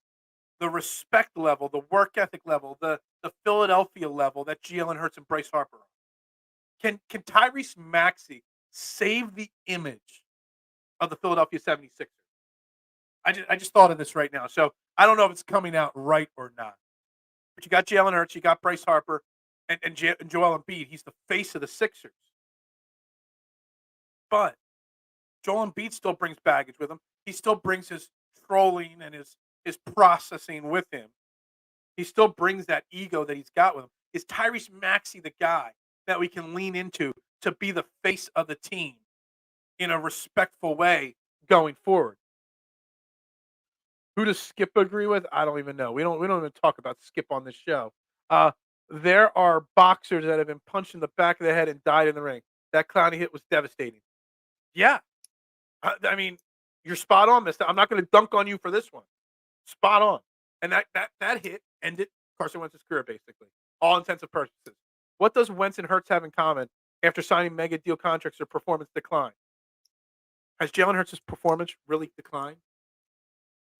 respect level, the work ethic level, the Philadelphia level that Jalen Hurts and Bryce Harper are? Can Tyrese Maxey save the image of the Philadelphia 76ers? I just thought of this right now. So I don't know if it's coming out right or not. But you got Jalen Hurts, you got Bryce Harper, and Joel Embiid. He's the face of the Sixers. But Joel Embiid still brings baggage with him. He still brings his trolling and his processing with him. He still brings that ego that he's got with him. Is Tyrese Maxey the guy that we can lean into to be the face of the team in a respectful way going forward? Who does Skip agree with? I don't even know. We don't even talk about Skip on this show. There are boxers that have been punched in the back of the head and died in the ring. That Clowney hit was devastating. Yeah. I mean, you're spot on, mister. I'm not going to dunk on you for this one. Spot on. And that hit ended Carson Wentz's career, basically. All intents and purposes. What does Wentz and Hurts have in common after signing mega deal contracts or performance decline? Has Jalen Hurts' performance really declined?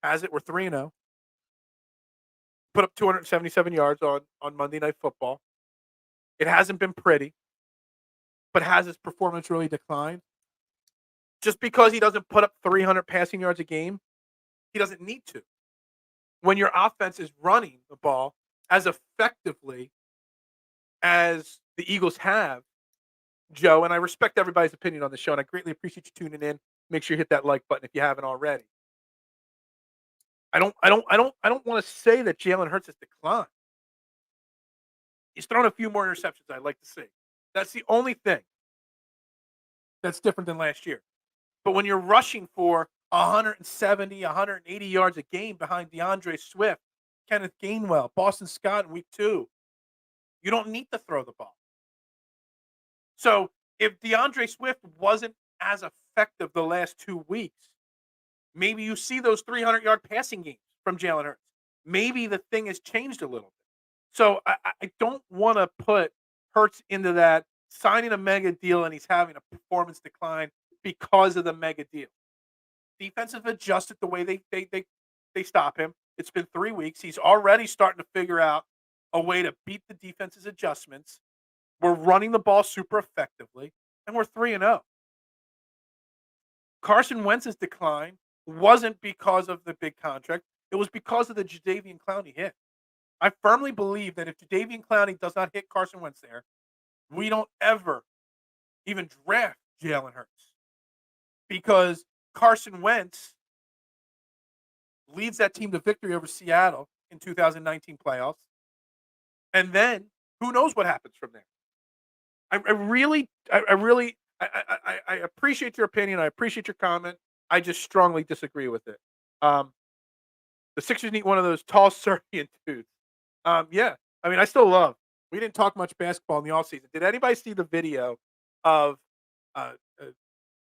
Has it? We're 3-0. Put up 277 yards on Monday Night Football. It hasn't been pretty. But has his performance really declined? Just because he doesn't put up 300 passing yards a game, he doesn't need to. When your offense is running the ball as effectively as the Eagles have, Joe, and I respect everybody's opinion on the show, and I greatly appreciate you tuning in. Make sure you hit that like button if you haven't already. I don't want to say that Jalen Hurts has declined. He's thrown a few more interceptions I'd like to see. That's the only thing that's different than last year. But when you're rushing for 170, 180 yards a game behind DeAndre Swift, Kenneth Gainwell, Boston Scott in week 2, you don't need to throw the ball. So if DeAndre Swift wasn't as effective the last 2 weeks, maybe you see those 300-yard passing games from Jalen Hurts. Maybe the thing has changed a little bit. So I don't want to put Hurts into that signing a mega deal and he's having a performance decline because of the mega deal. Defense have adjusted the way they stop him. It's been 3 weeks. He's already starting to figure out a way to beat the defense's adjustments. We're running the ball super effectively, and we're 3-0. Carson Wentz's decline wasn't because of the big contract. It was because of the Jadeveon Clowney hit. I firmly believe that if Jadeveon Clowney does not hit Carson Wentz there, we don't ever even draft Jalen Hurts. Because Carson Wentz leads that team to victory over Seattle in 2019 playoffs. And then who knows what happens from there. I appreciate your opinion. I appreciate your comment. I just strongly disagree with it. The Sixers need one of those tall Serbian dudes. Yeah, I mean, I still love. We didn't talk much basketball in the offseason. Did anybody see the video of uh, uh,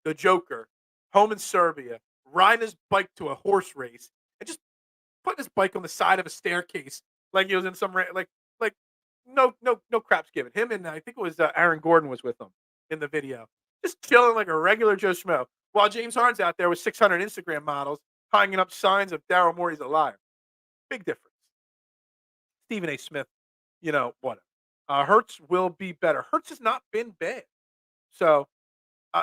the Joker home in Serbia riding his bike to a horse race and just putting his bike on the side of a staircase like he was in some like no craps given. Him and I think it was Aaron Gordon was with him in the video, just chilling like a regular Joe Schmo, while James Harden's out there with 600 Instagram models hanging up signs of Daryl Morey's a liar. Big difference. Stephen A. Smith, whatever. Hurts will be better. Hurts has not been bad. So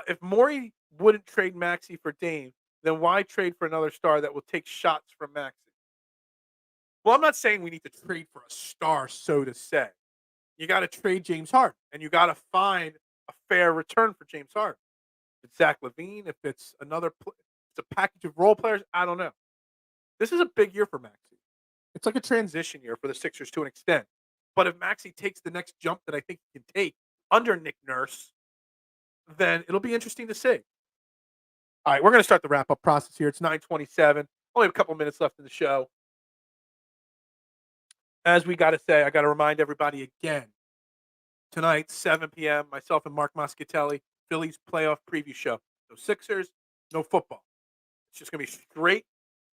if Morey wouldn't trade Maxey for Dame, then why trade for another star that will take shots from Maxey? Well, I'm not saying we need to trade for a star, so to say. You got to trade James Harden, and you got to find a fair return for James Harden. If it's Zach LaVine, if it's it's a package of role players, I don't know. This is a big year for Maxey. It's like a transition year for the Sixers to an extent. But if Maxey takes the next jump that I think he can take under Nick Nurse, then it'll be interesting to see. All right, we're going to start the wrap-up process here. It's 9:27. Only a couple minutes left in the show. As we got to say, I got to remind everybody again, tonight, 7 p.m., myself and Mark Moschitelli, Phillies playoff preview show. No Sixers, no football. It's just going to be straight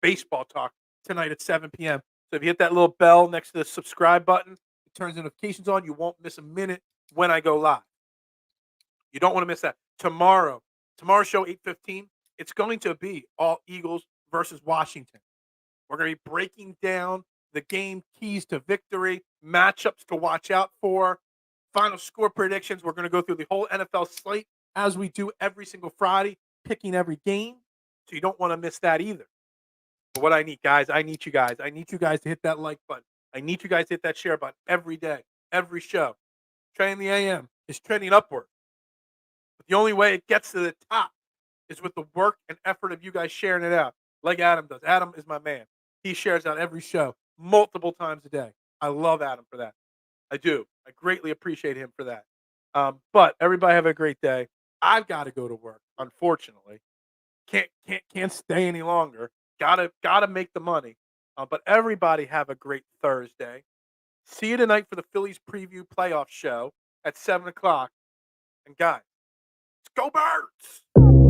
baseball talk tonight at 7 p.m. So if you hit that little bell next to the subscribe button, it turns notifications on. You won't miss a minute when I go live. You don't want to miss that. Tomorrow's show, 8:15, it's going to be all Eagles versus Washington. We're going to be breaking down the game, keys to victory, matchups to watch out for, final score predictions. We're going to go through the whole NFL slate as we do every single Friday, picking every game. So you don't want to miss that either. But what I need, guys, I need you guys to hit that like button. I need you guys to hit that share button every day, every show. Trending the AM is trending upward. But the only way it gets to the top is with the work and effort of you guys sharing it out, like Adam does. Adam is my man. He shares out every show multiple times a day. I love Adam for that. I do. I greatly appreciate him for that. But everybody have a great day. I've got to go to work, unfortunately. Can't stay any longer. Gotta make the money. But everybody have a great Thursday. See you tonight for the Phillies preview playoff show at 7 o'clock. And guys, let's go Birds!